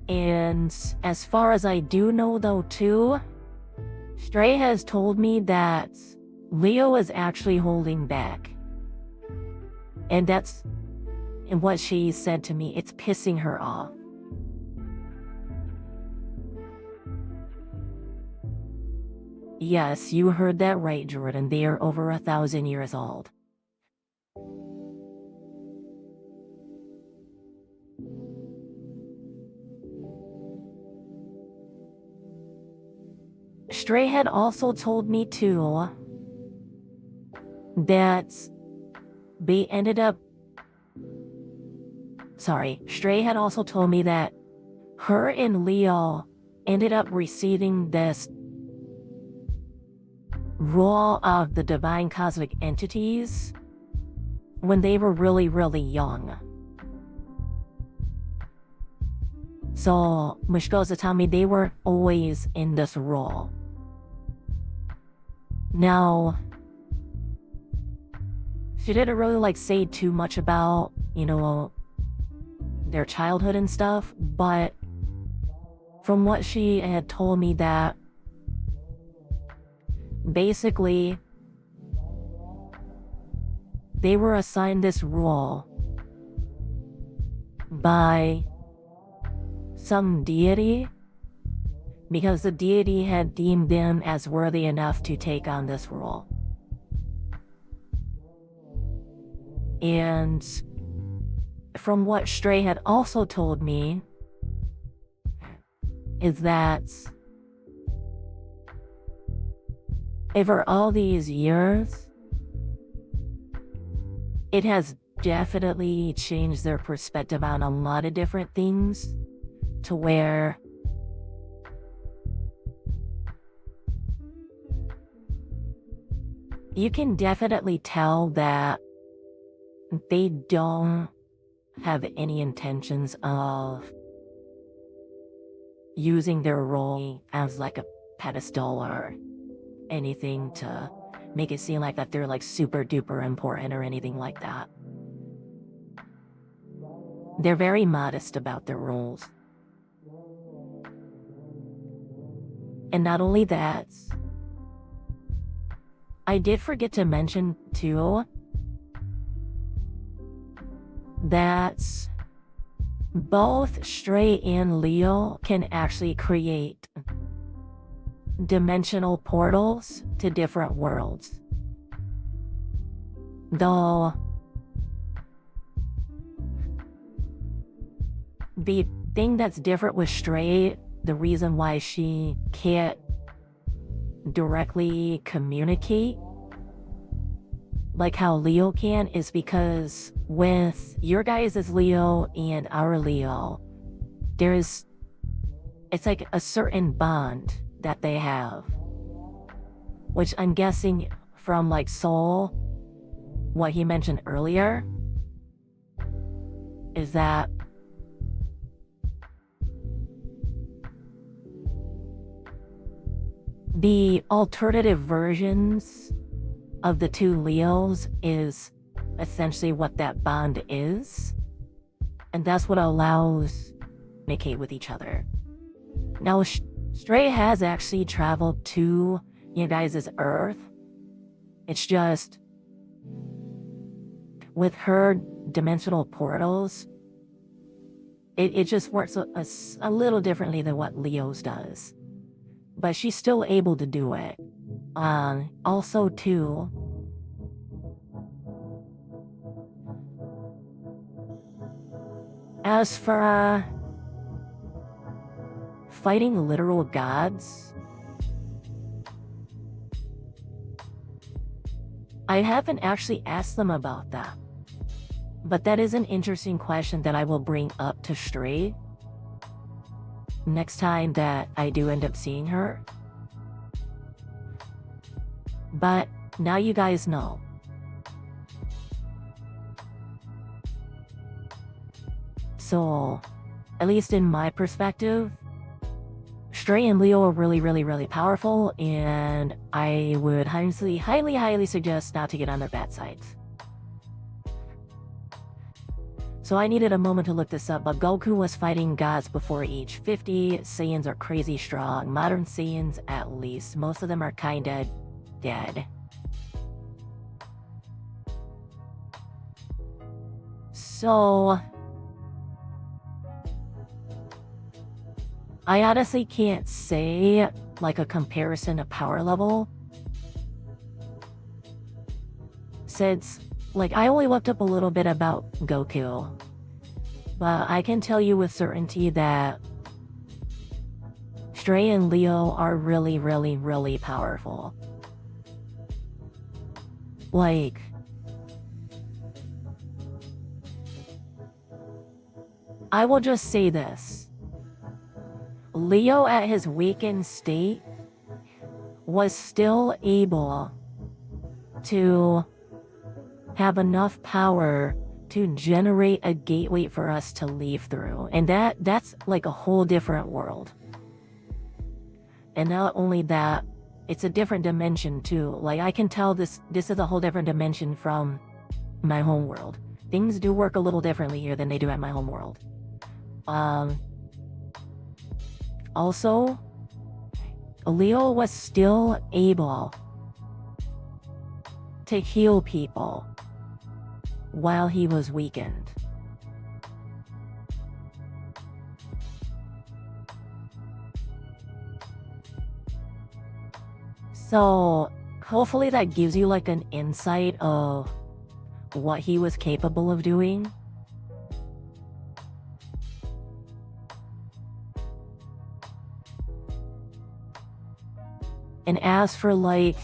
And as far as I do know though too, Stray has told me that Leo is actually holding back. And that's what she said to me. It's pissing her off. Yes, you heard that right, Jordan. They are over 1,000 years old. Stray had also told me too that they ended up... Stray had also told me that her and Leo ended up receiving this role of the divine cosmic entities when they were really, really young. So, which goes to tell me they were always in this role. Now, she didn't really say too much about, their childhood and stuff, but from what she had told me that basically they were assigned this role by some deity because the deity had deemed them as worthy enough to take on this role. And from what Stray had also told me is that over all these years, it has definitely changed their perspective on a lot of different things to where you can definitely tell that they don't have any intentions of using their role as a pedestal or anything to make it seem like that they're super duper important or anything like that. They're very modest about their roles. And not only that, I did forget to mention too that both Stray and Leo can actually create dimensional portals to different worlds. Though the thing that's different with Stray, the reason why she can't directly communicate like how Leo can is because with your guys' Leo and our Leo, it's a certain bond that they have, which I'm guessing from Soul, what he mentioned earlier, is that the alternative versions of the two Leos is essentially what that bond is, and that's what allows communicate with each other. Now, Stray has actually traveled to you guys' Earth. It's just with her dimensional portals, it just works a little differently than what Leo's does, but she's still able to do it. Also too, as for fighting literal gods, I haven't actually asked them about that, but that is an interesting question that I will bring up to Stray next time that I do end up seeing her. But now you guys know. So, at least in my perspective, Stray and Leo are really, really, really powerful, and I would highly, highly, highly suggest not to get on their bad sides. So I needed a moment to look this up, but Goku was fighting gods before age 50. Saiyans are crazy strong. Modern Saiyans, at least. Most of them are kinda dead. So I honestly can't say, like, a comparison of power level. Since, like, I only looked up a little bit about Goku. But I can tell you with certainty that Stray and Leo are really, really, really powerful. Like, I will just say this. Leo at his weakened state was still able to have enough power to generate a gateway for us to leave through. And that's like a whole different world. And not only that, it's a different dimension too. Like, I can tell this is a whole different dimension from my home world. Things do work a little differently here than they do at my home world. Also, Leo was still able to heal people while he was weakened. So, hopefully that gives you like an insight of what he was capable of doing. And as for like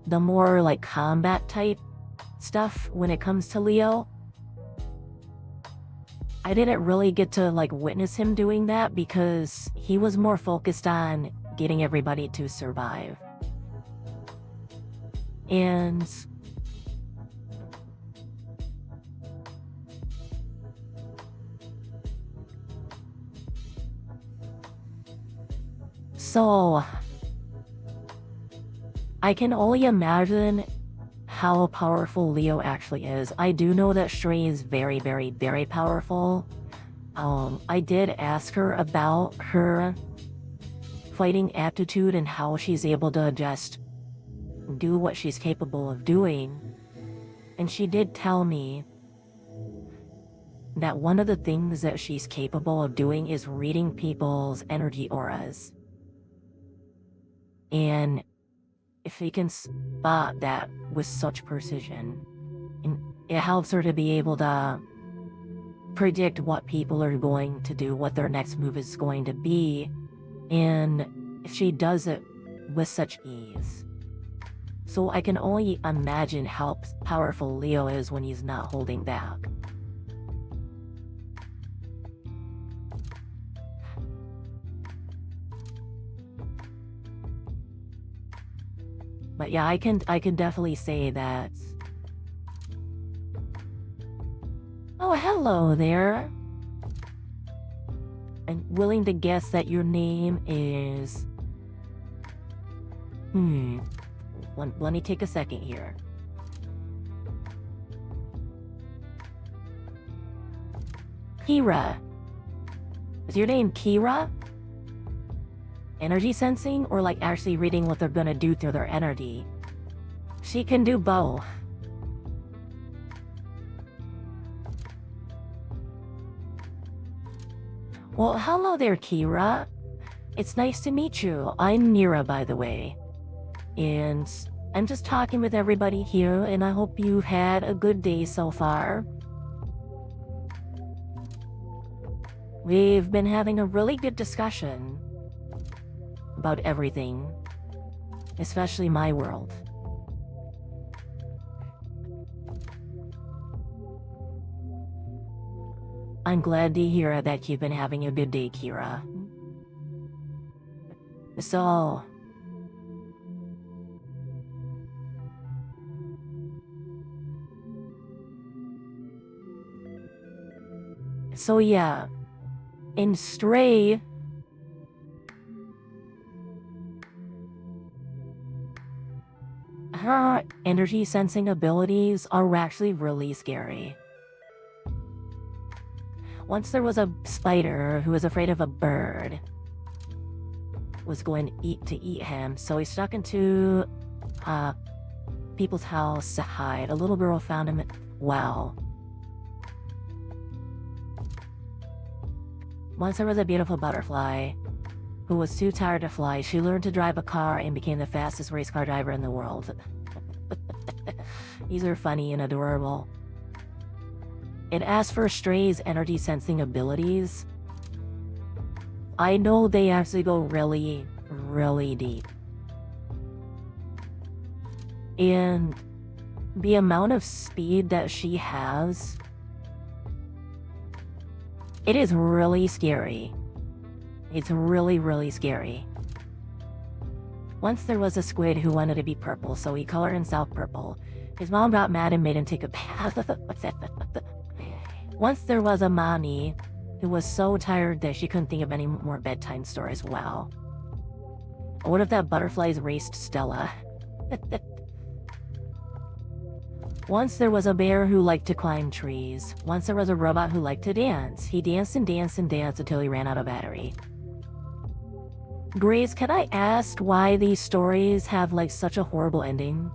the more like combat type stuff when it comes to Leo, I didn't really get to like witness him doing that because he was more focused on getting everybody to survive. And so I can only imagine how powerful Leo actually is. I do know that Stray is very, very, very powerful. I did ask her about her fighting aptitude and how she's able to just do what she's capable of doing. And she did tell me that one of the things that she's capable of doing is reading people's energy auras. And if you can spot that with such precision, it helps her to be able to predict what people are going to do, what their next move is going to be, and she does it with such ease. So I can only imagine how powerful Leo is when he's not holding back. But yeah, I can definitely say that. Oh, hello there. I'm willing to guess that your name is... Let me take a second here. Kira. Is your name Kira? Energy sensing, or like actually reading what they're gonna do through their energy? She can do both. Well, hello there, Kira. It's nice to meet you. I'm Mira, by the way. And I'm just talking with everybody here, and I hope you've had a good day so far. We've been having a really good discussion about everything, especially my world. I'm glad to hear that you've been having a good day, Kira. So... So yeah, in Stray, her energy sensing abilities are actually really scary. Once there was a spider who was afraid of a bird was going to eat him, so he stuck into people's house to hide. A little girl found him. Wow. Once there was a beautiful butterfly who was too tired to fly. She learned to drive a car and became the fastest race car driver in the world. These are funny and adorable. And as for Stray's energy sensing abilities, I know they actually go really, really deep. And the amount of speed that she has, it is really scary. It's really, really scary. Once there was a squid who wanted to be purple, so he colored himself purple. His mom got mad and made him take a bath. Once there was a mommy who was so tired that she couldn't think of any more bedtime stories. Wow. What if that butterflies raced Stella? Once there was a bear who liked to climb trees. Once there was a robot who liked to dance. He danced and danced and danced until he ran out of battery. Grace, can I ask why these stories have like such a horrible ending?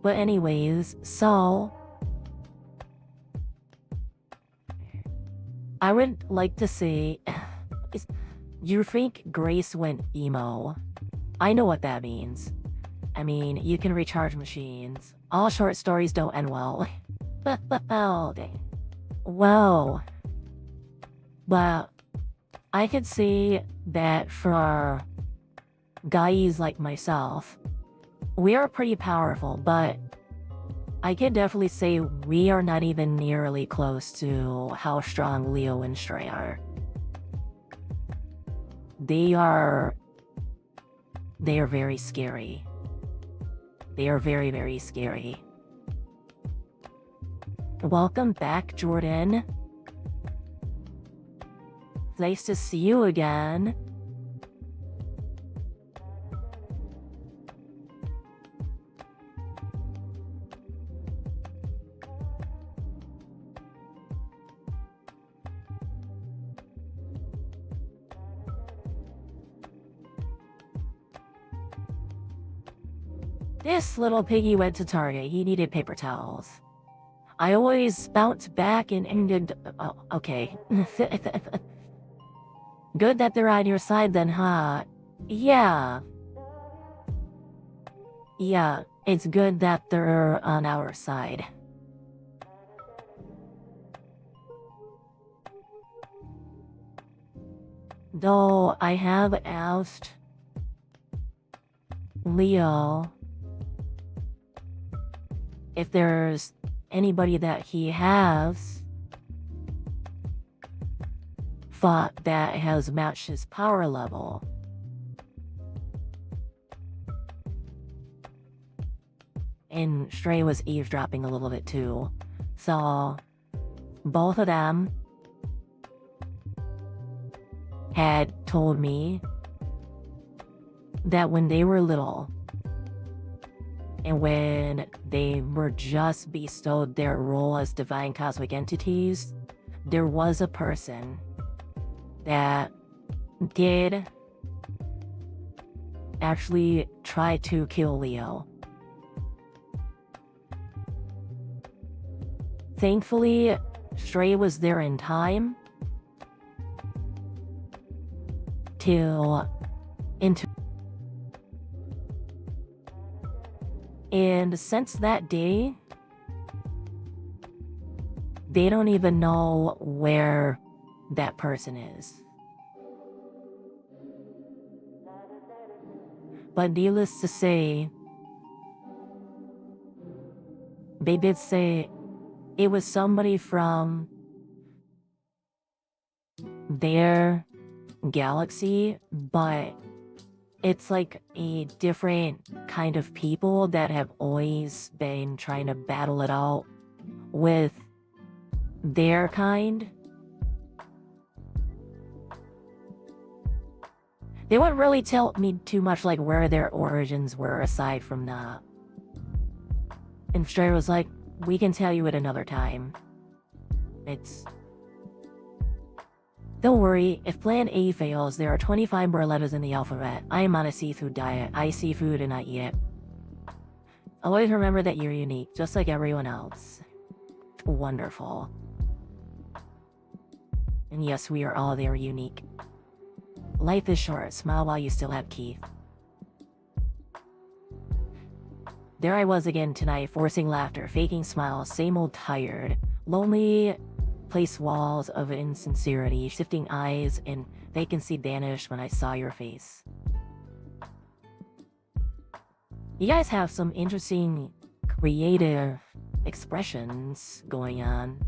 But anyways, so I would like to say, you think Grace went emo? I know what that means. I mean, you can recharge machines. All short stories don't end well. Well, but I could see that for guys like myself, we are pretty powerful, but I can definitely say we are not even nearly close to how strong Leo and Stray are. They are very scary. They are very, very scary. Welcome back, Jordan. Nice to see you again. This little piggy went to Target. He needed paper towels. I always bounce back and oh, okay. Good that they're on your side then, huh? Yeah. Yeah, it's good that they're on our side. Though I have asked Leo if there's anybody that he has thought that has matched his power level. And Stray was eavesdropping a little bit too. So both of them had told me that when they were little, and when they were just bestowed their role as divine cosmic entities, there was a person that did actually try to kill Leo. Thankfully, Stray was there in time till into. And since that day, they don't even know where that person is. But needless to say, they did say it was somebody from their galaxy, but it's like a different kind of people that have always been trying to battle it out with their kind. They wouldn't really tell me too much like where their origins were aside from that. And Stray was like, we can tell you at another time. Don't worry, if plan A fails, there are 25 more letters in the alphabet. I am on a seafood diet. I see food and I eat it. Always remember that you're unique, just like everyone else. Wonderful. And yes, we are all very unique. Life is short. Smile while you still have teeth. There I was again tonight, forcing laughter, faking smiles, same old tired, lonely place walls of insincerity, shifting eyes, and vacancy vanished when I saw your face. You guys have some interesting, creative expressions going on.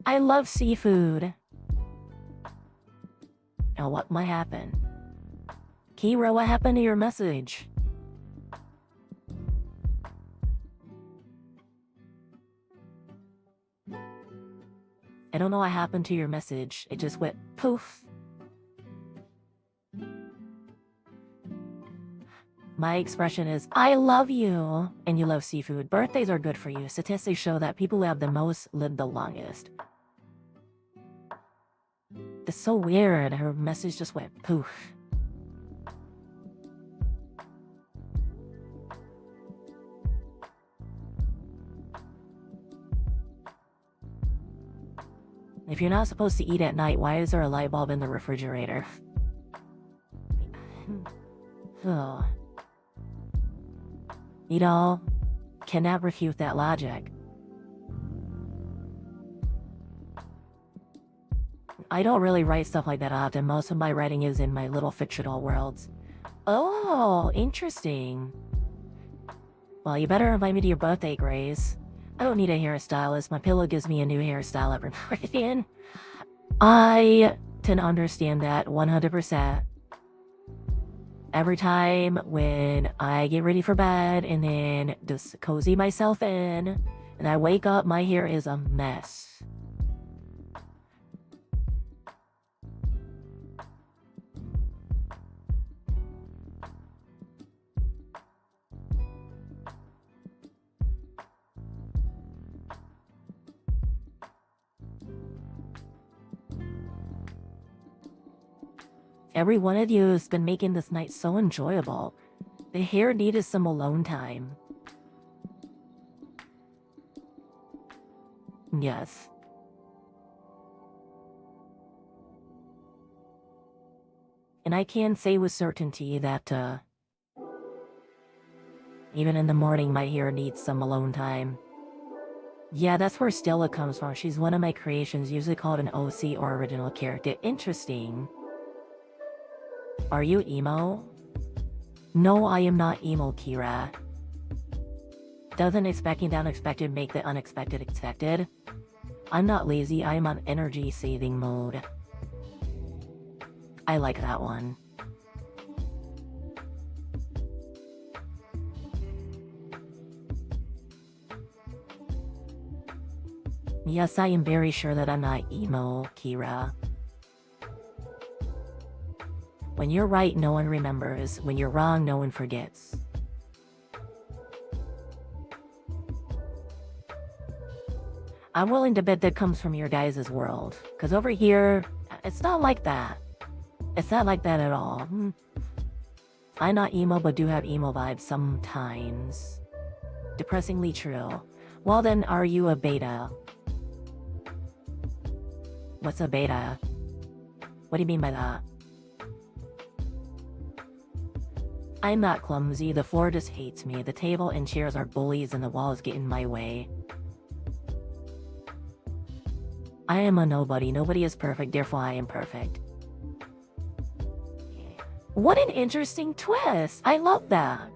I love seafood. Now what might happen? Kira, what happened to your message? I don't know what happened to your message. It just went poof. My expression is, I love you, and you love seafood. Birthdays are good for you. Statistics show that people who have the most live the longest. That's so weird. Her message just went poof. If you're not supposed to eat at night, why is there a light bulb in the refrigerator? Oh. You know, cannot refute that logic. I don't really write stuff like that often. Most of my writing is in my little fictional worlds. Oh, interesting. Well, you better invite me to your birthday, Grace. I don't need a hairstylist. My pillow gives me a new hairstyle every morning. I can understand that 100%. Every time when I get ready for bed and then just cozy myself in and I wake up, my hair is a mess. Every one of you has been making this night so enjoyable. The hair needed some alone time. Yes. And I can say with certainty that, even in the morning, my hair needs some alone time. Yeah, that's where Stella comes from. She's one of my creations, usually called an OC or original character. Interesting. Are you emo? No, I am not emo, Kira. Doesn't expecting the unexpected make the unexpected expected? I'm not lazy, I am on energy saving mode. I like that one. Yes, I am very sure that I'm not emo, Kira. When you're right, no one remembers. When you're wrong, no one forgets. I'm willing to bet that comes from your guys' world. Because over here, it's not like that. It's not like that at all. I'm not emo, but do have emo vibes sometimes. Depressingly true. Well then, are you a beta? What's a beta? What do you mean by that? I'm not clumsy, the floor just hates me. The table and chairs are bullies and the walls get in my way. I am a nobody. Nobody is perfect, therefore I am perfect. What an interesting twist. I love that.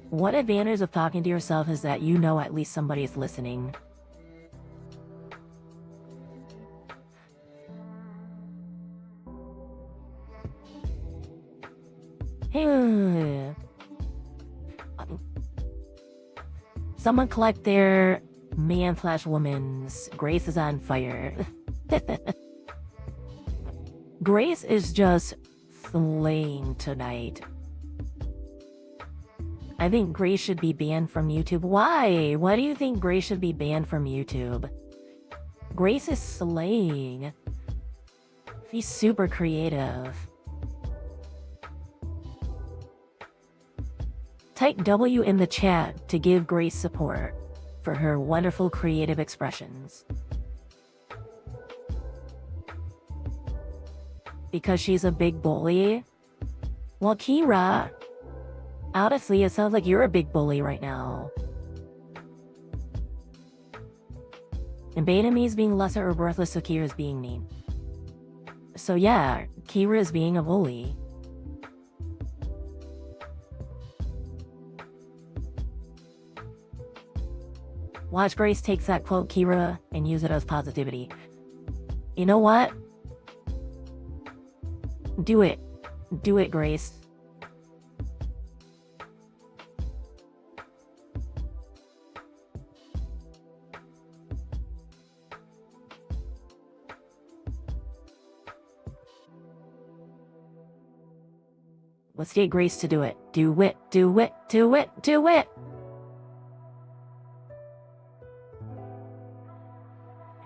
One advantage of talking to yourself is that you know at least somebody is listening. Someone collect their man/woman's. Grace is on fire. Grace is just slaying tonight. I think Grace should be banned from YouTube. Why? Why do you think Grace should be banned from YouTube? Grace is slaying. She's super creative. Type W in the chat to give Grace support for her wonderful creative expressions. Because she's a big bully? Well, Kira, honestly, it sounds like you're a big bully right now. And Betami is being lesser or worthless, so Kira is being mean. So yeah, Kira is being a bully. Watch Grace takes that quote, Kira, and use it as positivity. You know what? Do it. Do it, Grace. Let's get Grace to do it. Do it, do it, do it, do it!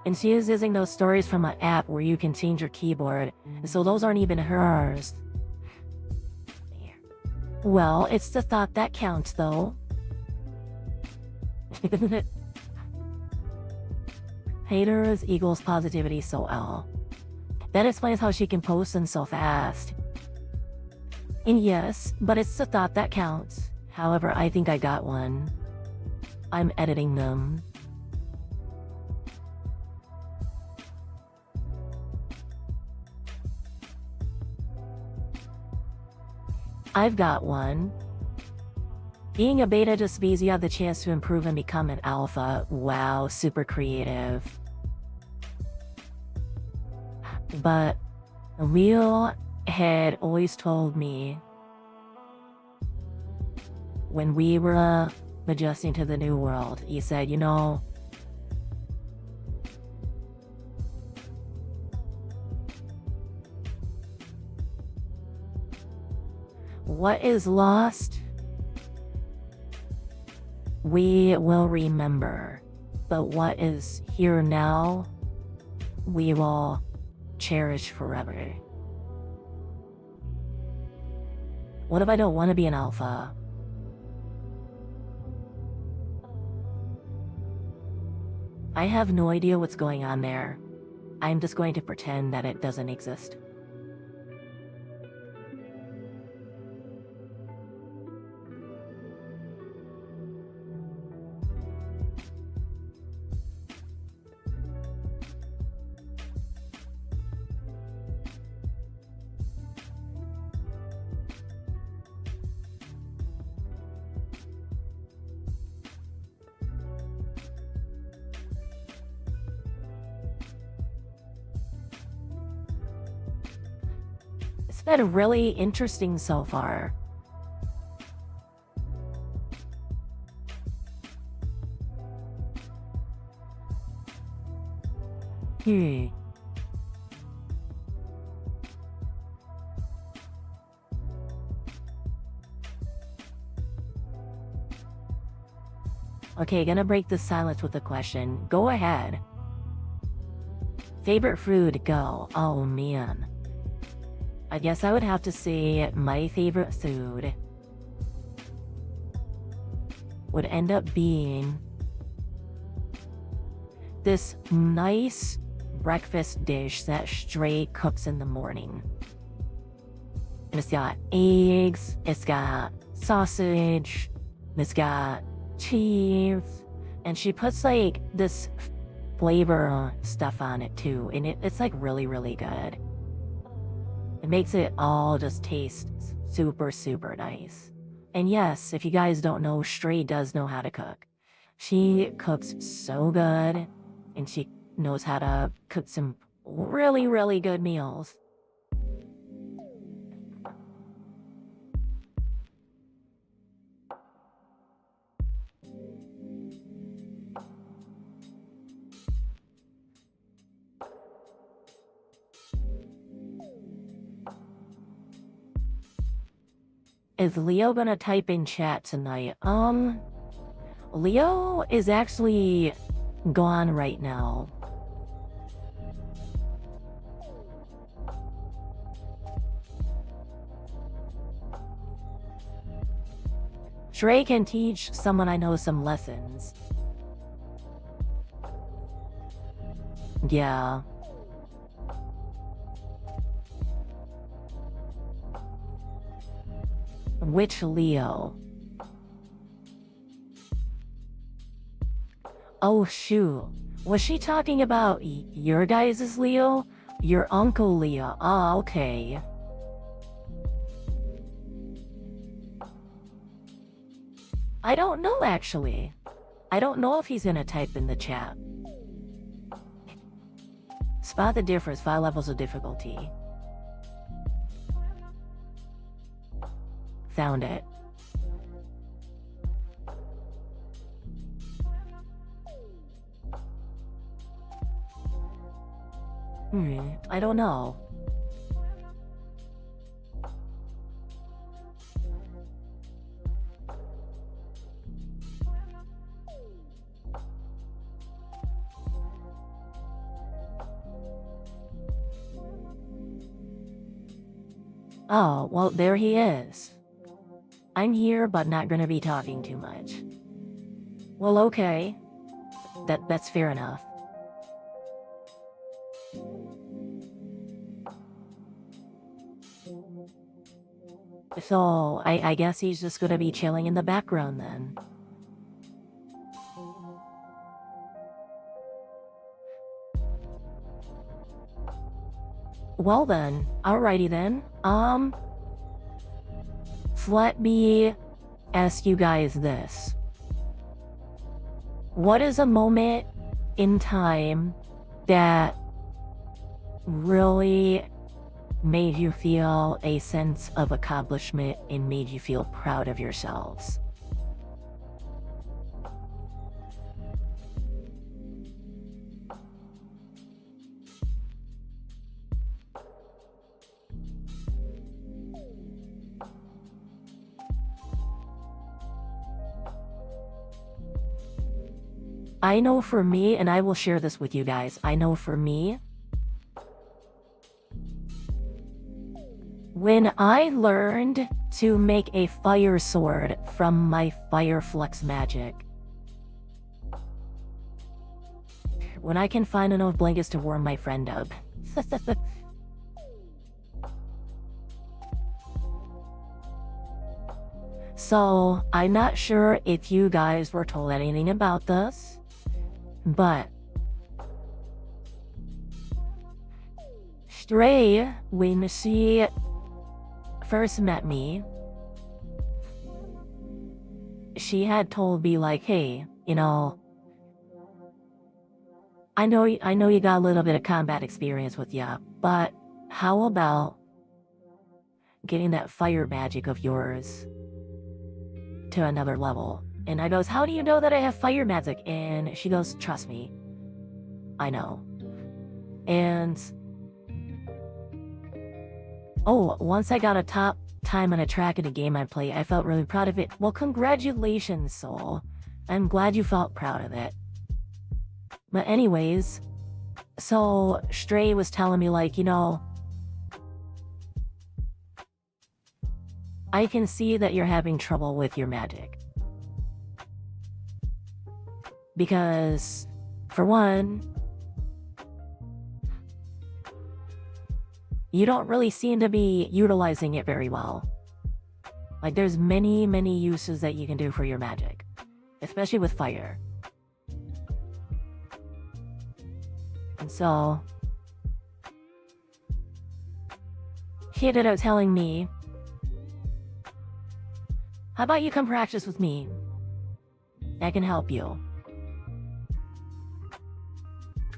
And she is using those stories from an app where you can change your keyboard, so those aren't even hers. Well, it's the thought that counts, though. Haters equals positivity, so L. That explains how she can post them so fast. And yes, but it's the thought that counts. However, I think I got one. I'm editing them. I've got one. Being a beta just means you have the chance to improve and become an alpha. Wow, super creative. But Will had always told me when we were adjusting to the new world, he said, you know, what is lost, we will remember. But what is here now, we will cherish forever. What if I don't want to be an alpha? I have no idea what's going on there. I'm just going to pretend that it doesn't exist. It's been really interesting so far. Okay, gonna break the silence with a question. Go ahead. Favorite food, go. Oh man. I guess I would have to say my favorite food would end up being this nice breakfast dish that Stray cooks in the morning. And it's got eggs, it's got sausage, It's got cheese, and she puts like this flavor stuff on it too, and it's like really, really good. It makes it all just taste super, super nice. And yes, if you guys don't know, Stray does know how to cook. She cooks so good, and she knows how to cook some really, really good meals. Is Leo gonna type in chat tonight? Leo is actually gone right now. Trey can teach someone I know some lessons. Yeah. Which Leo? Oh shoot. Was she talking about your guys' Leo? Your Uncle Leo. Oh, okay. I don't know actually. I don't know if he's gonna type in the chat. Spot the difference, 5 levels of difficulty. Found it. I don't know. Oh, well, there he is. I'm here, but not gonna be talking too much. Well, okay. That's fair enough. So, I guess he's just gonna be chilling in the background then. Well then, alrighty then. Let me ask you guys this. What is a moment in time that really made you feel a sense of accomplishment and made you feel proud of yourselves? I know for me, and I will share this with you guys, I know for me, when I learned to make a fire sword from my fire flux magic, when I can find enough blankets to warm my friend up. So, I'm not sure if you guys were told anything about this, but Stray, when she first met me, she had told me like, hey, you know, I know you got a little bit of combat experience with ya, but how about getting that fire magic of yours to another level? And I goes, how do you know that I have fire magic? And she goes, trust me, I know. And oh, once I got a top time on a track in a game I play, I felt really proud of it. Well, congratulations, Soul. I'm glad you felt proud of it. But anyways, so Stray was telling me like, you know, I can see that you're having trouble with your magic. Because, for one, you don't really seem to be utilizing it very well. Like, there's many uses that you can do for your magic, especially with fire. And so he ended up telling me, how about you come practice with me? I can help you.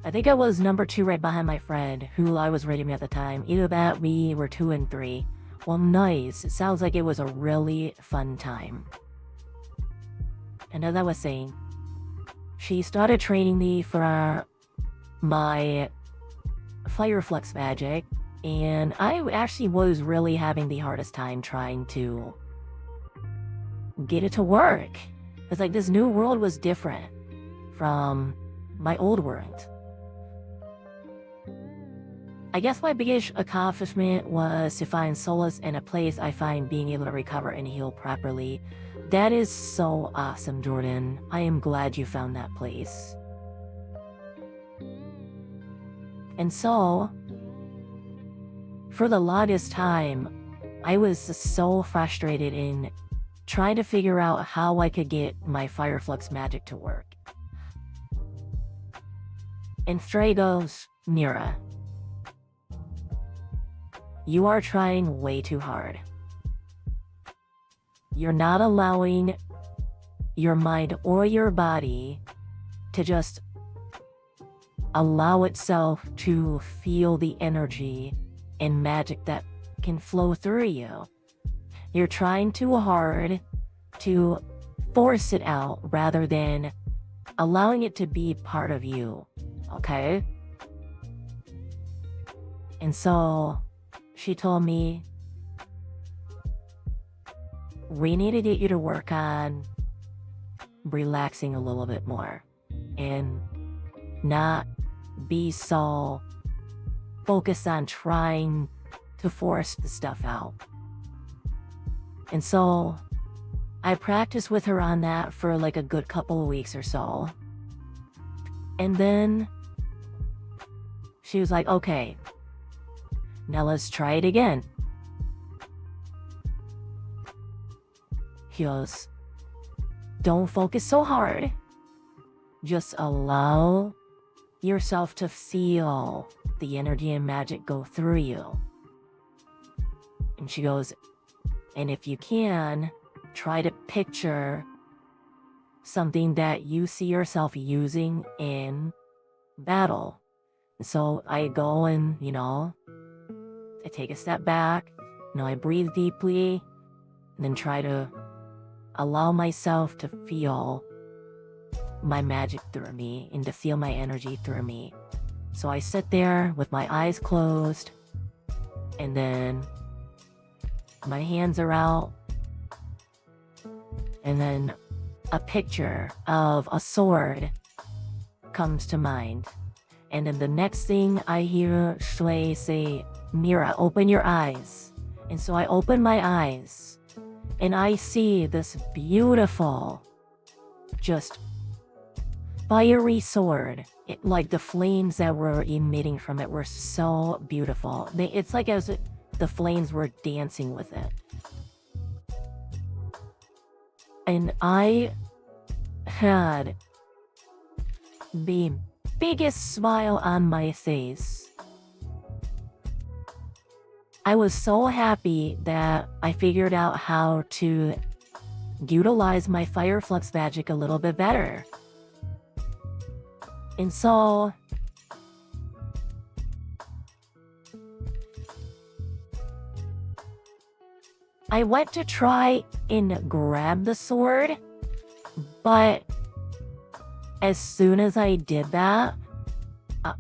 I think I was number 2 right behind my friend, who I was rating at the time. Either that, we were 2 and 3. Well, nice. It sounds like it was a really fun time. And as I was saying, she started training me for my fire flux magic, and I actually was really having the hardest time trying to get it to work. It's like this new world was different from my old world. I guess my biggest accomplishment was to find solace in a place I find being able to recover and heal properly. That is so awesome, Jordan. I am glad you found that place. And so, for the longest time, I was so frustrated in trying to figure out how I could get my fire flux magic to work. And Stray goes, Mira, you are trying way too hard. You're not allowing your mind or your body to just allow itself to feel the energy and magic that can flow through you. You're trying too hard to force it out rather than allowing it to be part of you, okay? And so she told me, we need to get you to work on relaxing a little bit more and not be so focused on trying to force the stuff out. And so I practiced with her on that for like a good couple of weeks or so. And then she was like, okay, now let's try it again. He goes, don't focus so hard. Just allow yourself to feel the energy and magic go through you. And she goes, and if you can, try to picture something that you see yourself using in battle. So I go and, I take a step back, I breathe deeply, and then try to allow myself to feel my magic through me and to feel my energy through me. So I sit there with my eyes closed, and then my hands are out, and then a picture of a sword comes to mind. And then the next thing I hear Shui say, Mira, open your eyes. And so I open my eyes, and I see this beautiful, just fiery sword. Like the flames that were emitting from it were so beautiful. It's like as the flames were dancing with it. And I had the biggest smile on my face. I was so happy that I figured out how to utilize my fire flux magic a little bit better. And so I went to try and grab the sword, but as soon as I did that,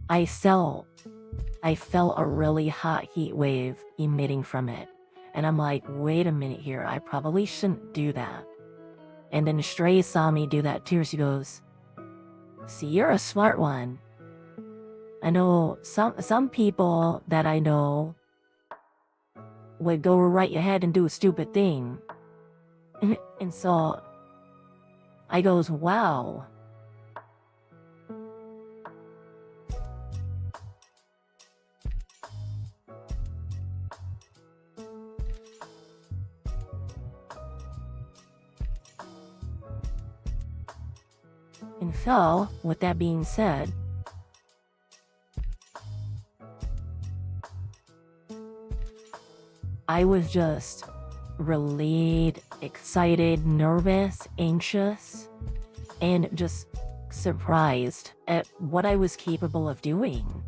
I felt a really hot heat wave emitting from it. And I'm like, wait a minute here, I probably shouldn't do that. And then Stray saw me do that too. She goes, see, you're a smart one. I know some people that I know would go right ahead and do a stupid thing. And so I goes, wow. And so, with that being said, I was just relieved, excited, nervous, anxious, and just surprised at what I was capable of doing.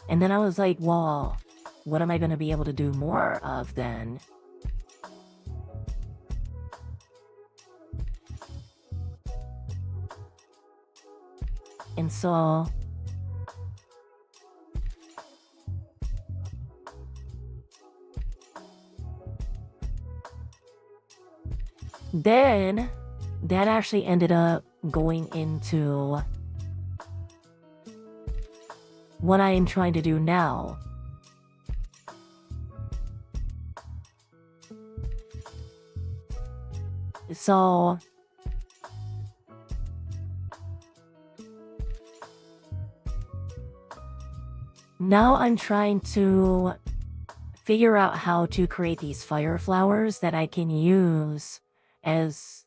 And then I was like, well, what am I going to be able to do more of then? And so then that actually ended up going into what I am trying to do now. So now I'm trying to figure out how to create these fire flowers that I can use as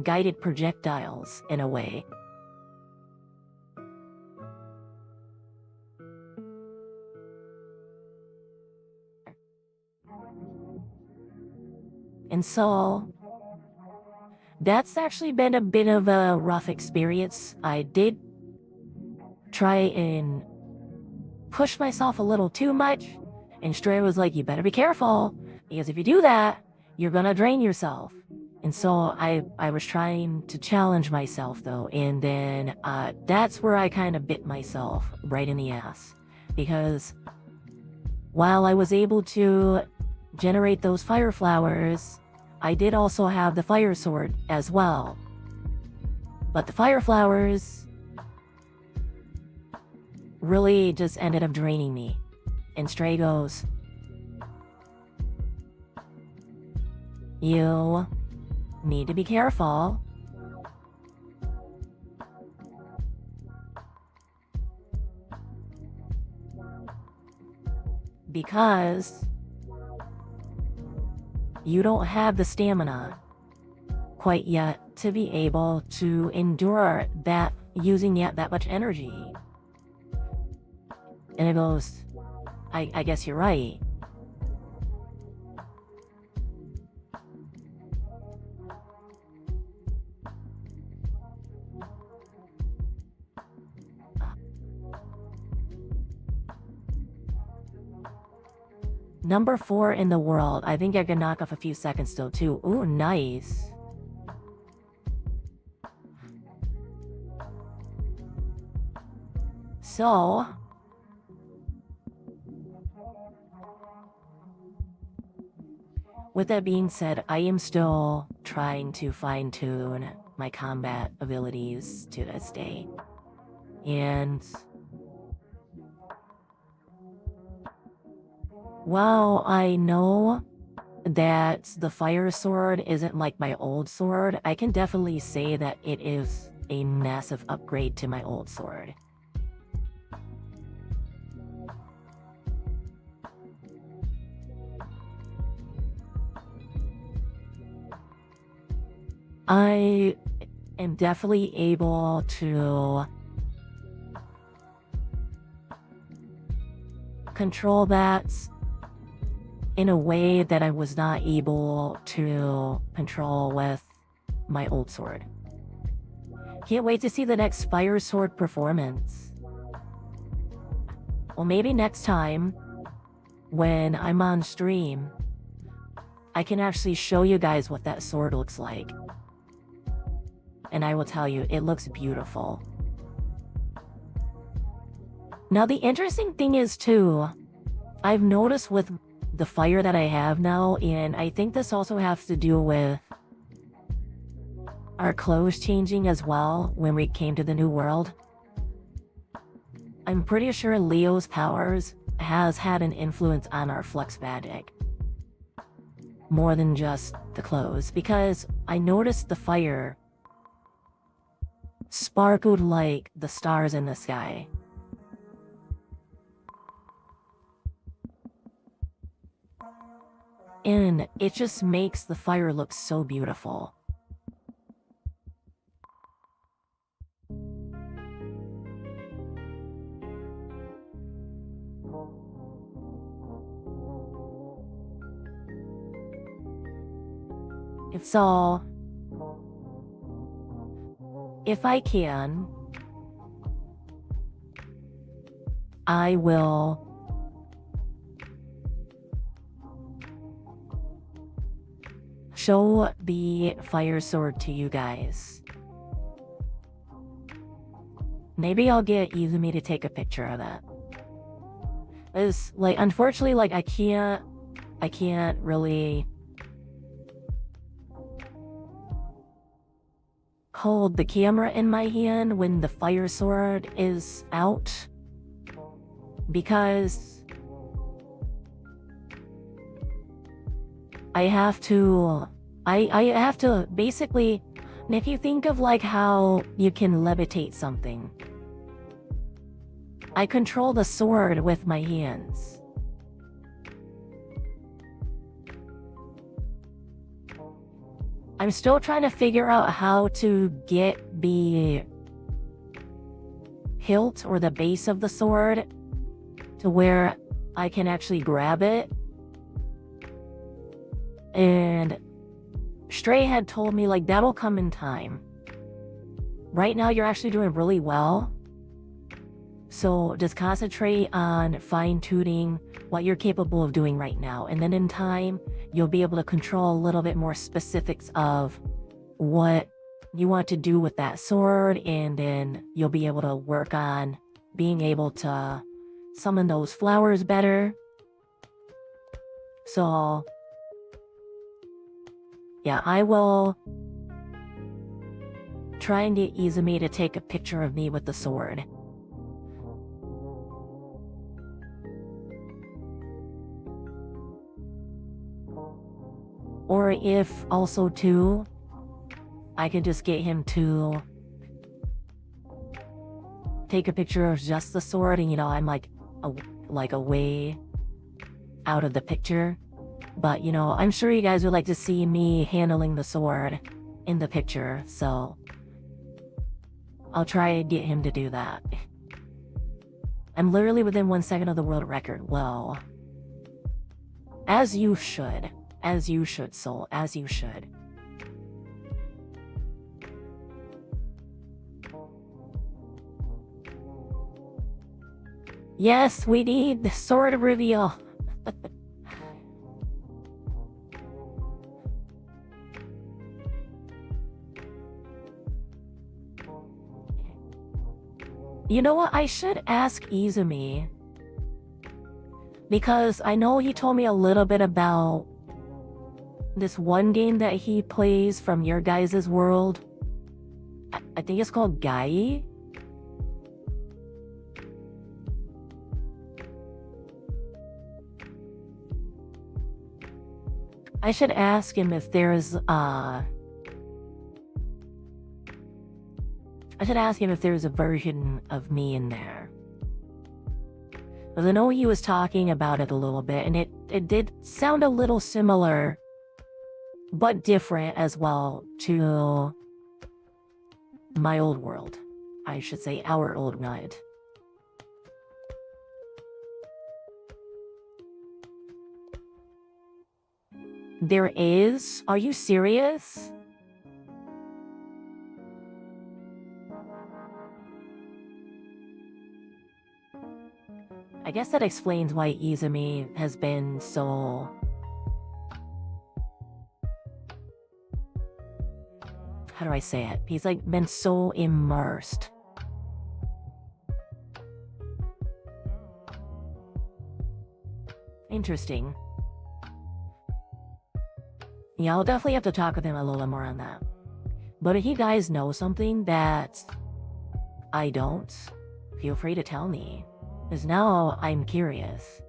guided projectiles in a way. And so that's actually been a bit of a rough experience. I did try and push myself a little too much, and Stray was like, you better be careful, because if you do that, you're gonna drain yourself. And so I was trying to challenge myself though, and then that's where I kind of bit myself right in the ass. Because while I was able to generate those fire flowers, I did also have the fire sword as well. But the fire flowers really just ended up draining me. And Stray goes, you need to be careful. Because you don't have the stamina quite yet to be able to endure that, using yet that much energy. And it goes, I guess you're right. Number 4 in the world. I think I can knock off a few seconds still too. Ooh, nice. So with that being said, I am still trying to fine-tune my combat abilities to this day. And while I know that the fire sword isn't like my old sword, I can definitely say that it is a massive upgrade to my old sword. I am definitely able to control that in a way that I was not able to control with my old sword. Can't wait to see the next fire sword performance. Well, maybe next time when I'm on stream, I can actually show you guys what that sword looks like. And I will tell you, it looks beautiful. Now, the interesting thing is, too, I've noticed with the fire that I have now, and I think this also has to do with our clothes changing as well when we came to the new world. I'm pretty sure Leo's powers has had an influence on our flux magic. More than just the clothes, because I noticed the fire sparkled like the stars in the sky. And it just makes the fire look so beautiful. So, if I can, I will show the fire sword to you guys. Maybe I'll get Izumi to take a picture of it. It's like, unfortunately, like I can't really hold the camera in my hand when the fire sword is out, because I have to basically, if you think of like how you can levitate something, I control the sword with my hands. I'm still trying to figure out how to get the hilt or the base of the sword to where I can actually grab it. And Stray had told me like that'll come in time. Right now you're actually doing really well. So just concentrate on fine-tuning what you're capable of doing right now. And then in time, you'll be able to control a little bit more specifics of what you want to do with that sword. And then you'll be able to work on being able to summon those flowers better. So, yeah, I will try and get Izumi to take a picture of me with the sword. Or if also too, I could just get him to take a picture of just the sword, and I'm like a way out of the picture. But I'm sure you guys would like to see me handling the sword in the picture, so I'll try and get him to do that. I'm literally within 1 second of the world record. Well, as you should. As you should, soul. As you should. Yes, we need the sword reveal. You know what? I should ask Izumi, because I know he told me a little bit about this one game that he plays from your guys' world. I think it's called Gai. I should ask him if there's a version of me in there. Because I know he was talking about it a little bit, and it did sound a little similar, but different as well to my old world. I should say our old night. There is? Are you serious? I guess that explains why Izumi has been so... How do I say it? He's like been so immersed. Interesting. Yeah, I'll definitely have to talk with him a little more on that. But if you guys know something that I don't, feel free to tell me. Because now I'm curious.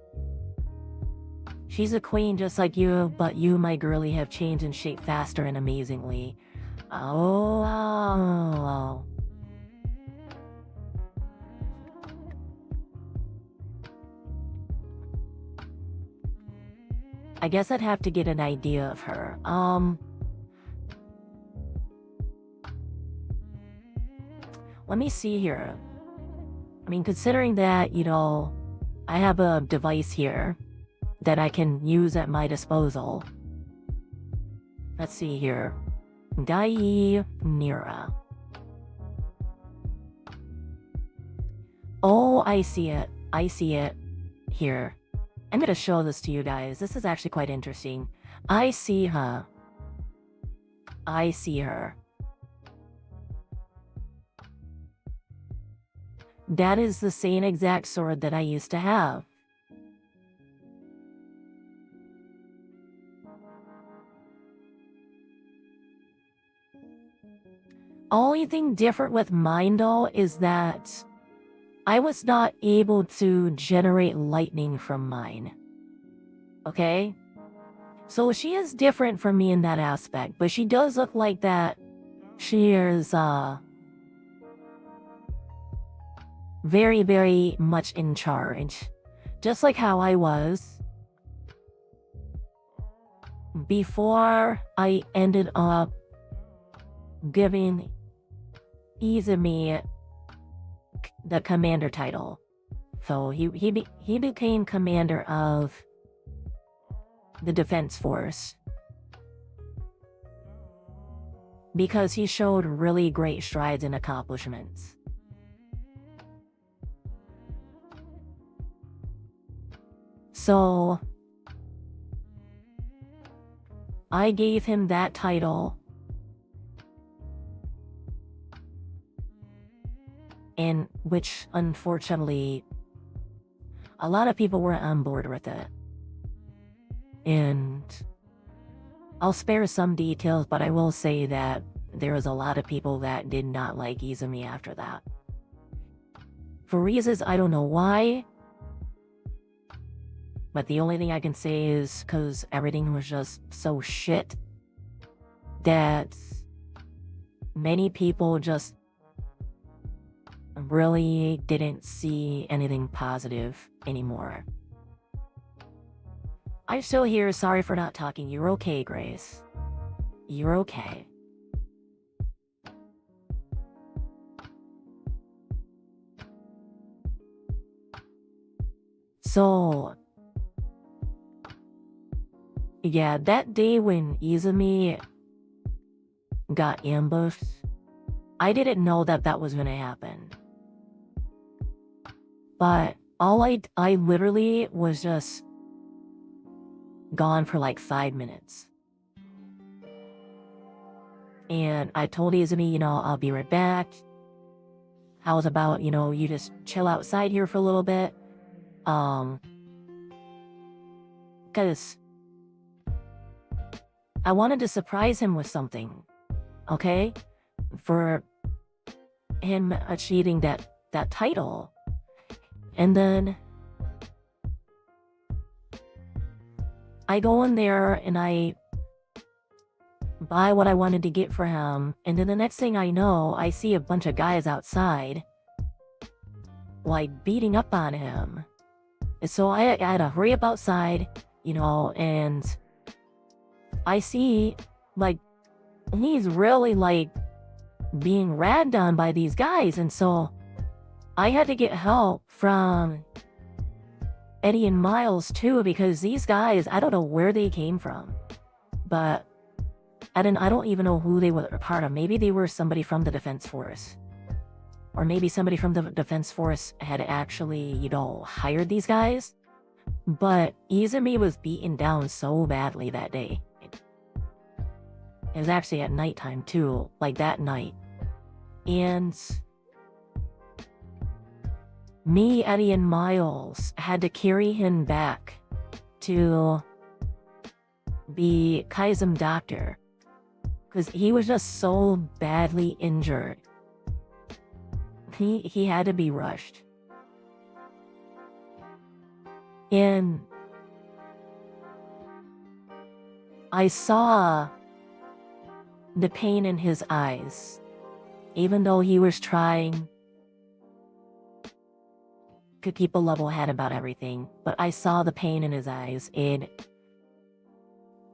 She's a queen just like you, but you, my girlie, have changed and shaped faster and amazingly. Oh. I guess I'd have to get an idea of her. Let me see here. I mean, considering that, I have a device here that I can use at my disposal. let's see here. Dai Nira. Oh, I see it. I see it. Here. I'm gonna show this to you guys. This is actually quite interesting. I see her. I see her. That is the same exact sword that I used to have. Only thing different with mine though is that I was not able to generate lightning from mine. Okay? So she is different from me in that aspect, but she does look like that. She is very, very much in charge. Just like how I was before I ended up giving Izumi the commander title. So he became commander of the defense force because he showed really great strides and accomplishments. So I gave him that title, and which unfortunately a lot of people weren't on board with it. And I'll spare some details, but I will say that there was a lot of people that did not like Izumi after that. For reasons I don't know why, but the only thing I can say is because everything was just so shit that many people just really didn't see anything positive anymore. I'm still here. Sorry for not talking. You're okay, Grace. You're okay. So, yeah, that day when Izumi got ambushed, I didn't know that that was going to happen. But I literally was just gone for like 5 minutes. And I told Izumi, I'll be right back. How's about, you just chill outside here for a little bit? Because I wanted to surprise him with something, okay? For him achieving that title. And then I go in there and I buy what I wanted to get for him. And then the next thing I know, I see a bunch of guys outside, like beating up on him. And so I had to hurry up outside, and I see, like, he's really, like, being ragged on by these guys. And so I had to get help from Eddie and Miles too, because these guys, I don't know where they came from, but I don't even know who they were a part of. Maybe they were somebody from the defense force, or maybe somebody from the defense force had actually, hired these guys. But Izumi was beaten down so badly that day. It was actually at nighttime too, like that night. And me, Eddie, and Miles had to carry him back to the Kaizum doctor because he was just so badly injured. He had to be rushed. And I saw the pain in his eyes, even though he was trying to keep a level head about everything. But I saw the pain in his eyes, and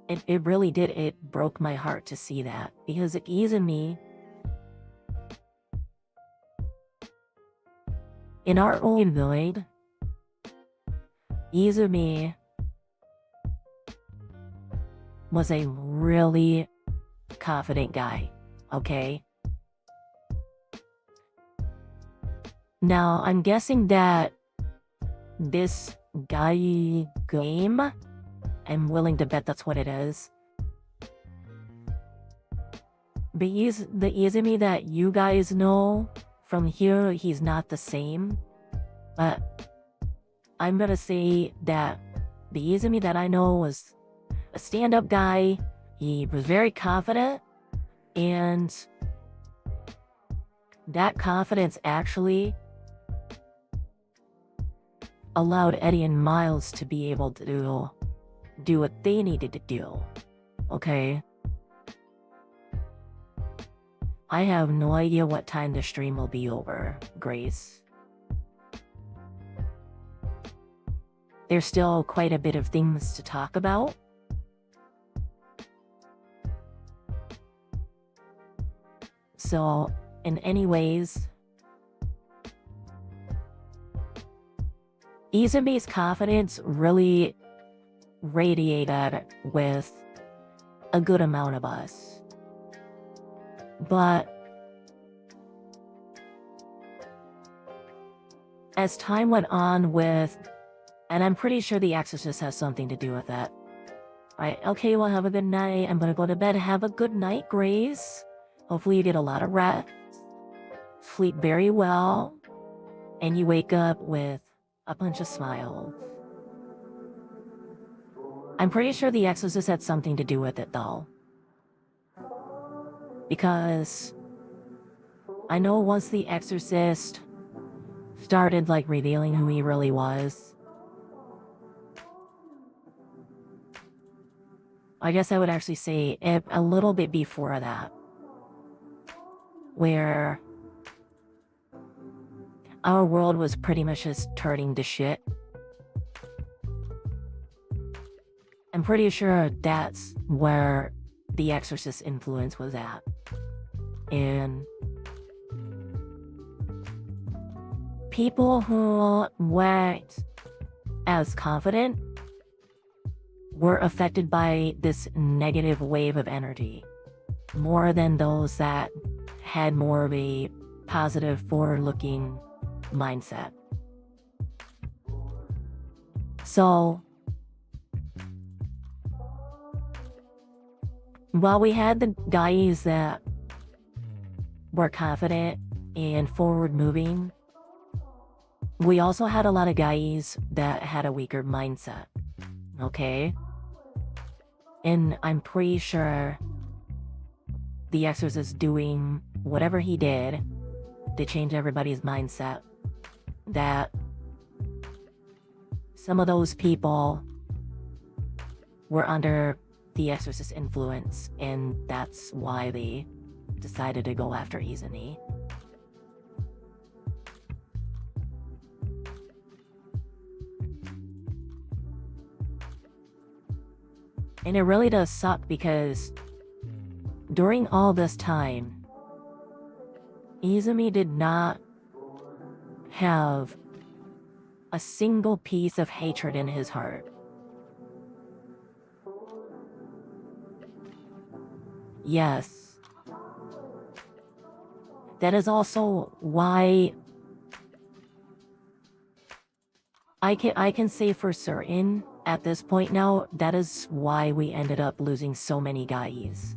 it really did. It broke my heart to see that, because Izumi, in our own void, Izumi was a really confident guy, okay? Now, I'm guessing that this guy game, I'm willing to bet that's what it is. But the Izumi that you guys know from here, he's not the same. But I'm gonna say that the Izumi that I know was a stand-up guy. He was very confident, and that confidence actually allowed Eddie and Miles to be able to do what they needed to do. Okay? I have no idea what time the stream will be over, Grace. There's still quite a bit of things to talk about. So, in any ways, Izumi's confidence really radiated with a good amount of us. But as time went on with, and I'm pretty sure The Exorcist has something to do with that. Right, okay, well, have a good night. I'm gonna go to bed. Have a good night, Grace. Hopefully you get a lot of rest. Sleep very well. And you wake up with a bunch of smiles. I'm pretty sure The Exorcist had something to do with it, though. Because I know once The Exorcist started, like, revealing who he really was, I guess I would actually say it a little bit before that, where our world was pretty much just turning to shit. I'm pretty sure that's where The Exorcist influence was at. And people who weren't as confident were affected by this negative wave of energy more than those that had more of a positive, forward-looking mindset. So, while we had the guys that were confident and forward-moving, we also had a lot of guys that had a weaker mindset, okay? And I'm pretty sure The Exorcist doing whatever he did to change everybody's mindset, that some of those people were under The Exorcist influence, and that's why they decided to go after Izumi. And it really does suck because during all this time, Izumi did not have a single piece of hatred in his heart. Yes. That is also why I can say for certain at this point now, that is why we ended up losing so many guys.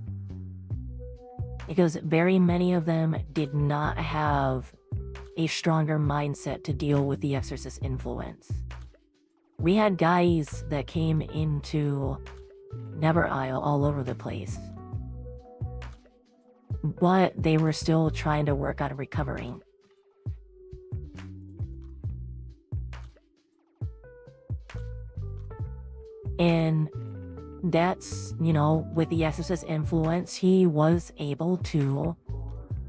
Because very many of them did not have a stronger mindset to deal with The Exorcist influence. We had guys that came into Never Isle all over the place, but they were still trying to work on recovering. And that's, you know, with The Exorcist influence, he was able to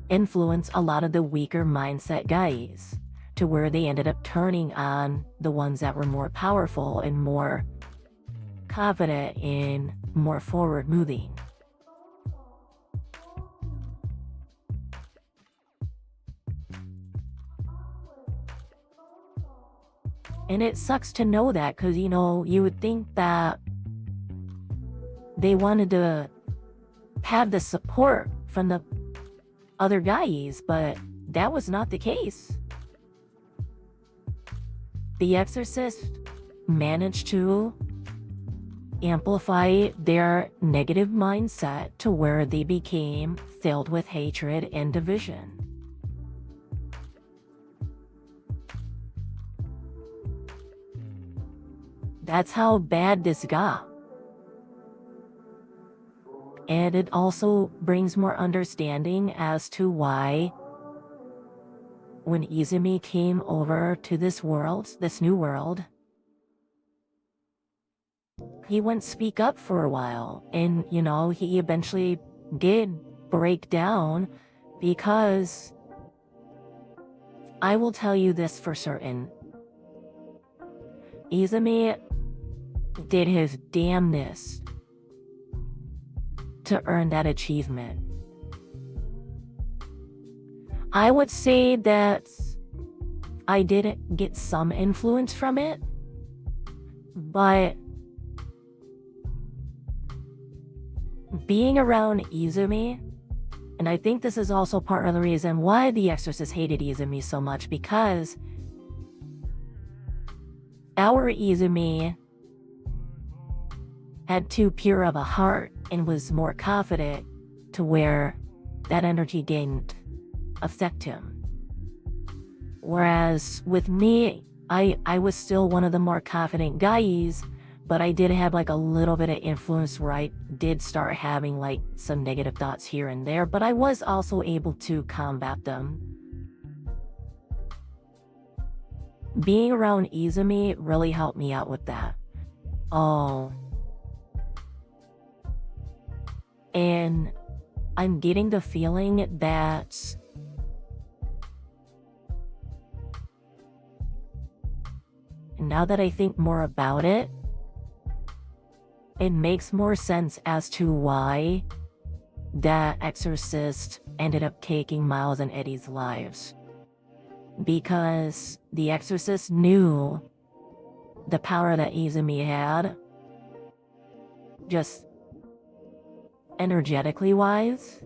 influence a lot of the weaker mindset guys to where they ended up turning on the ones that were more powerful and more confident and more forward moving. And it sucks to know that, because, you know, you would think that they wanted to had the support from the other guys, but that was not the case. The Exorcist managed to amplify their negative mindset to where they became filled with hatred and division. That's how bad this got. And it also brings more understanding as to why when Izumi came over to this world, this new world, he wouldn't speak up for a while. And, you know, he eventually did break down because I will tell you this for certain. Izumi did his damnness to earn that achievement. I would say that I did get some influence from it, but being around Izumi, and I think this is also part of the reason why the Exorcist hated Izumi so much, because our Izumi had too pure of a heart and was more confident to where that energy didn't affect him. Whereas with me, I was still one of the more confident guys, but I did have like a little bit of influence where I did start having like some negative thoughts here and there, but I was also able to combat them. Being around Izumi really helped me out with that. Oh. And I'm getting the feeling that now that I think more about it, it makes more sense as to why that Exorcist ended up taking Miles and Eddie's lives. Because the Exorcist knew the power that Izumi had, just energetically wise.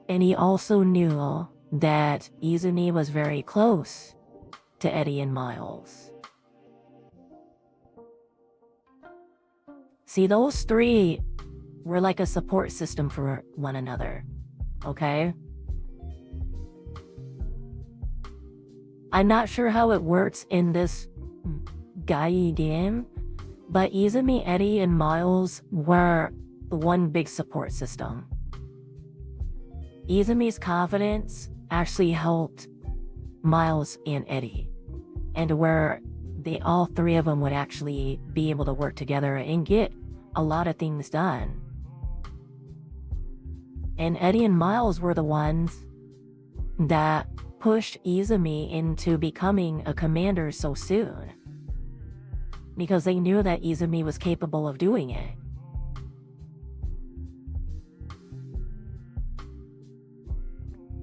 And he also knew that Izumi was very close to Eddie and Miles. See, those three were like a support system for one another, okay? I'm not sure how it works in this Gaia game, but Izumi, Eddie, and Miles were the one big support system. Izumi's confidence actually helped Miles and Eddie, and where they all three of them would actually be able to work together and get a lot of things done. And Eddie and Miles were the ones that pushed Izumi into becoming a commander so soon, because they knew that Izumi was capable of doing it.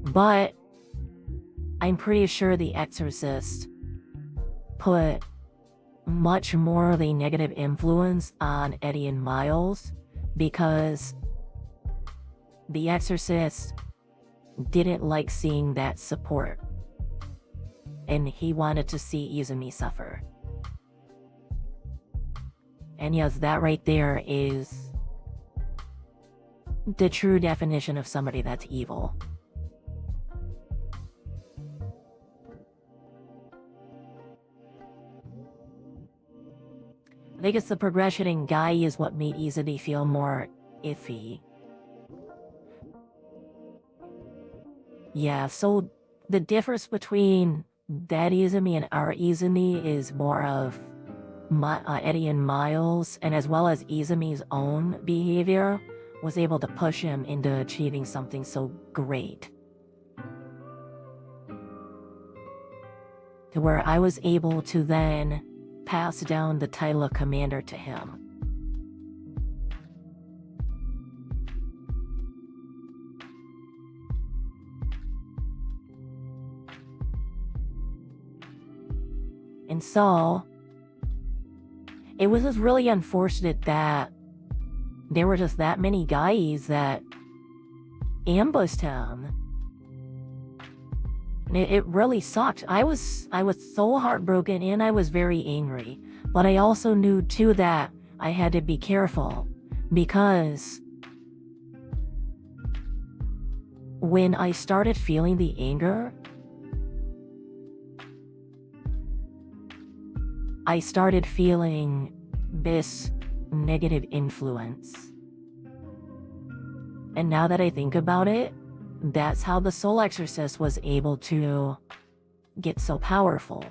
But I'm pretty sure the Exorcist put much more of a negative influence on Eddie and Miles, because the Exorcist didn't like seeing that support, and he wanted to see Izumi suffer. And yes, that right there is the true definition of somebody that's evil. I think it's the progression in Guy is what made Izumi feel more iffy. Yeah, so the difference between that Izumi and our Izumi is more of Eddie and Miles, and as well as Izumi's own behavior was able to push him into achieving something so great. To where I was able to then pass down the title of commander to him. And so, it was just really unfortunate that there were just that many guys that ambushed him. It really sucked. I was so heartbroken and I was very angry. But I also knew too that I had to be careful, because when I started feeling the anger, I started feeling this negative influence. And now that I think about it, that's how the soul exorcist was able to get so powerful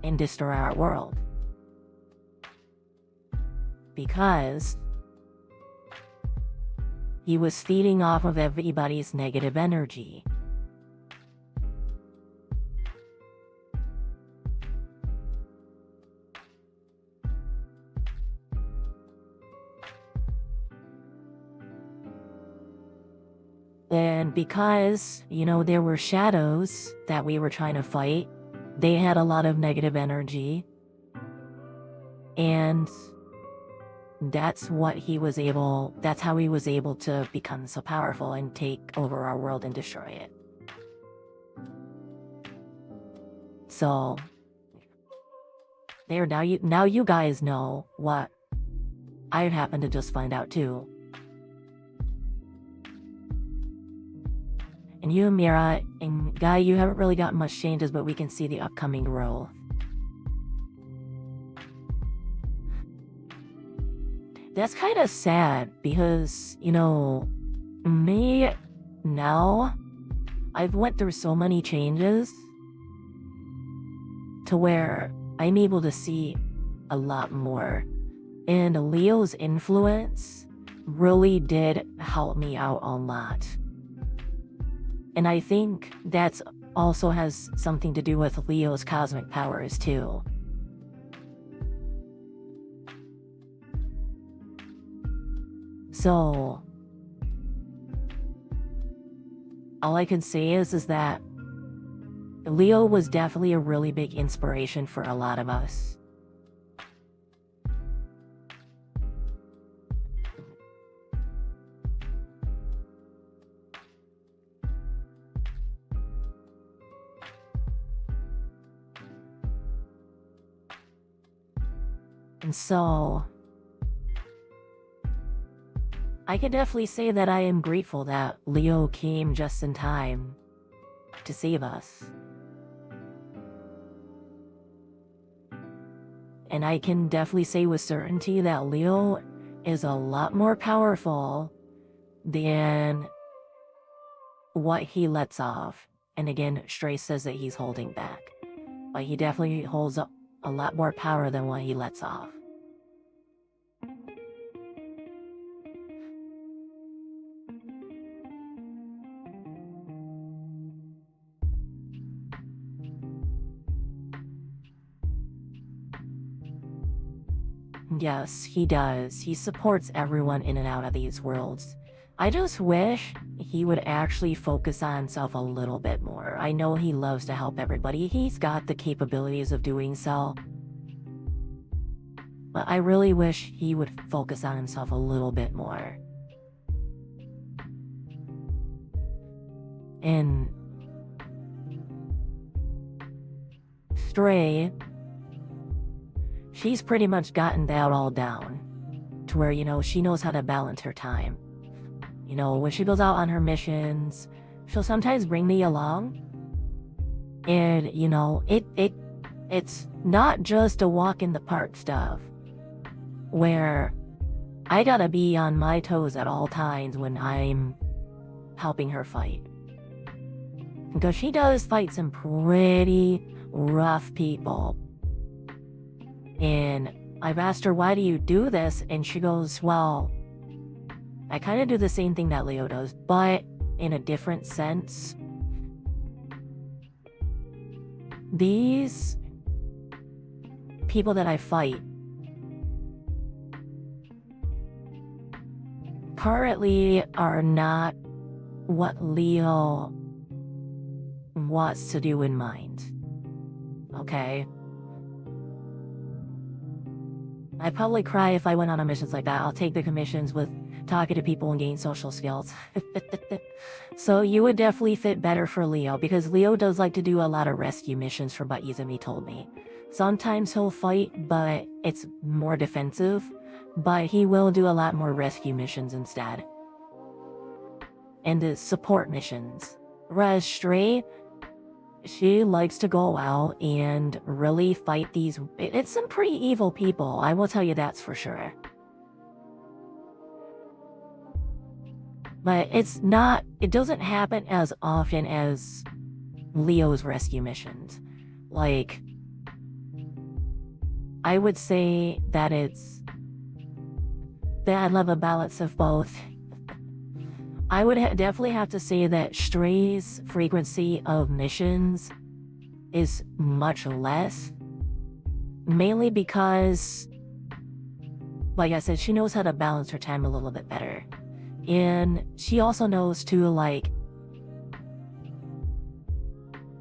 and destroy our world. Because he was feeding off of everybody's negative energy. And because, there were shadows that we were trying to fight, they had a lot of negative energy. And that's how he was able to become so powerful and take over our world and destroy it. So, there, now you guys know what I happened to just find out too. And you, Mira, and Guy, you haven't really gotten much changes, but we can see the upcoming growth. That's kind of sad because, me, now, I've went through so many changes to where I'm able to see a lot more. And Leo's influence really did help me out a lot. And I think that's also has something to do with Leo's cosmic powers too. So, all I can say is that Leo was definitely a really big inspiration for a lot of us. And so, I can definitely say that I am grateful that Leo came just in time to save us. And I can definitely say with certainty that Leo is a lot more powerful than what he lets off. And again, Stray says that he's holding back. But he definitely holds up a lot more power than what he lets off. Yes, he does. He supports everyone in and out of these worlds. I just wish he would actually focus on himself a little bit more. I know he loves to help everybody. He's got the capabilities of doing so. But I really wish he would focus on himself a little bit more. And Stray, she's pretty much gotten that all down to where, she knows how to balance her time. When she goes out on her missions, she'll sometimes bring me along. And, it's not just a walk in the park stuff where I gotta be on my toes at all times when I'm helping her fight. Because she does fight some pretty rough people. And I've asked her, why do you do this? And she goes, well, I kind of do the same thing that Leo does, but in a different sense. These people that I fight currently are not what Leo wants to do in mind. Okay? I'd probably cry if I went on a missions like that. I'll take the commissions with talking to people and gain social skills. So you would definitely fit better for Leo, because Leo does like to do a lot of rescue missions from what Izumi told me. Sometimes he'll fight, but it's more defensive, but he will do a lot more rescue missions instead. And the support missions. Whereas Stray, she likes to go out and really fight these... It's some pretty evil people, I will tell you that's for sure. But it's not... It doesn't happen as often as Leo's rescue missions. Like, I would say that it's... that I love a balance of both. I would definitely have to say that Stray's frequency of missions is much less. Mainly because, like I said, she knows how to balance her time a little bit better. And she also knows too, like,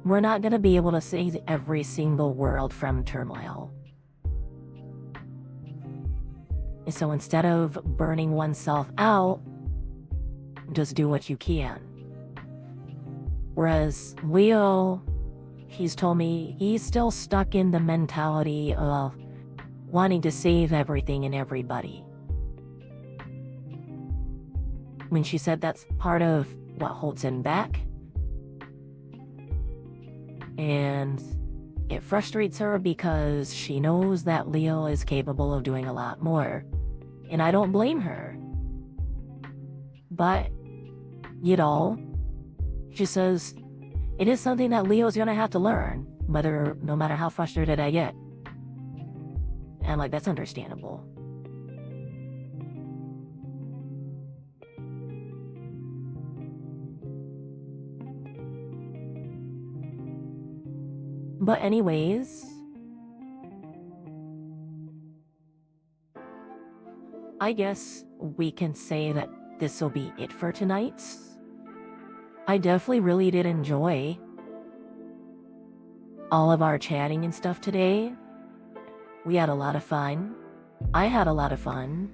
we're not going to be able to save every single world from turmoil. And so instead of burning oneself out, just do what you can. Whereas Leo, he's told me he's still stuck in the mentality of wanting to save everything and everybody. When she said that's part of what holds him back. And it frustrates her because she knows that Leo is capable of doing a lot more. And I don't blame her. But, you know, she says, it is something that Leo's gonna have to learn, no matter how frustrated I get. And I'm like, that's understandable. But anyways, I guess we can say that this will be it for tonight. I definitely really did enjoy all of our chatting and stuff today. We had a lot of fun. I had a lot of fun.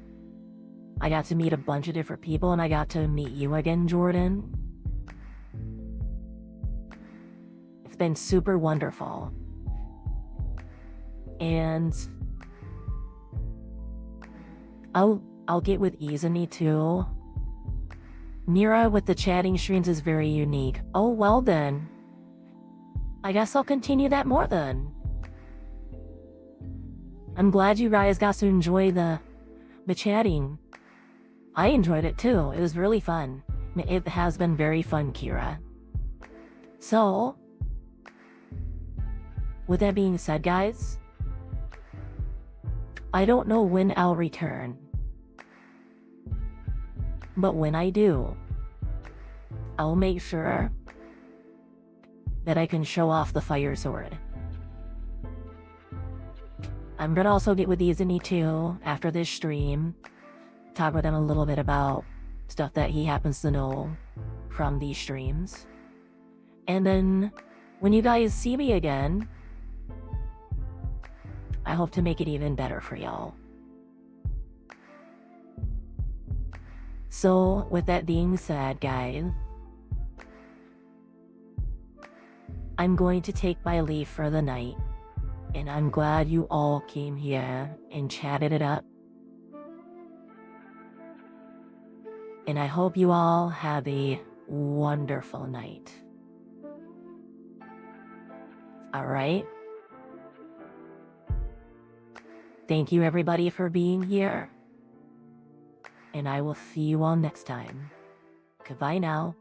I got to meet a bunch of different people, and I got to meet you again, Jordan. It's been super wonderful. And I'll get with Izumi too. Nira with the chatting streams is very unique. Oh, well then. I guess I'll continue that more then. I'm glad you guys got to enjoy the chatting. I enjoyed it too. It was really fun. It has been very fun, Kira. So, with that being said, guys, I don't know when I'll return. But when I do, I'll make sure that I can show off the fire sword. I'm gonna also get with Izumi too after this stream. Talk with him a little bit about stuff that he happens to know from these streams. And then when you guys see me again, I hope to make it even better for y'all. So, with that being said, guys, I'm going to take my leave for the night, and I'm glad you all came here and chatted it up. And I hope you all have a wonderful night. Alright? Thank you everybody for being here. And I will see you all next time. Goodbye now.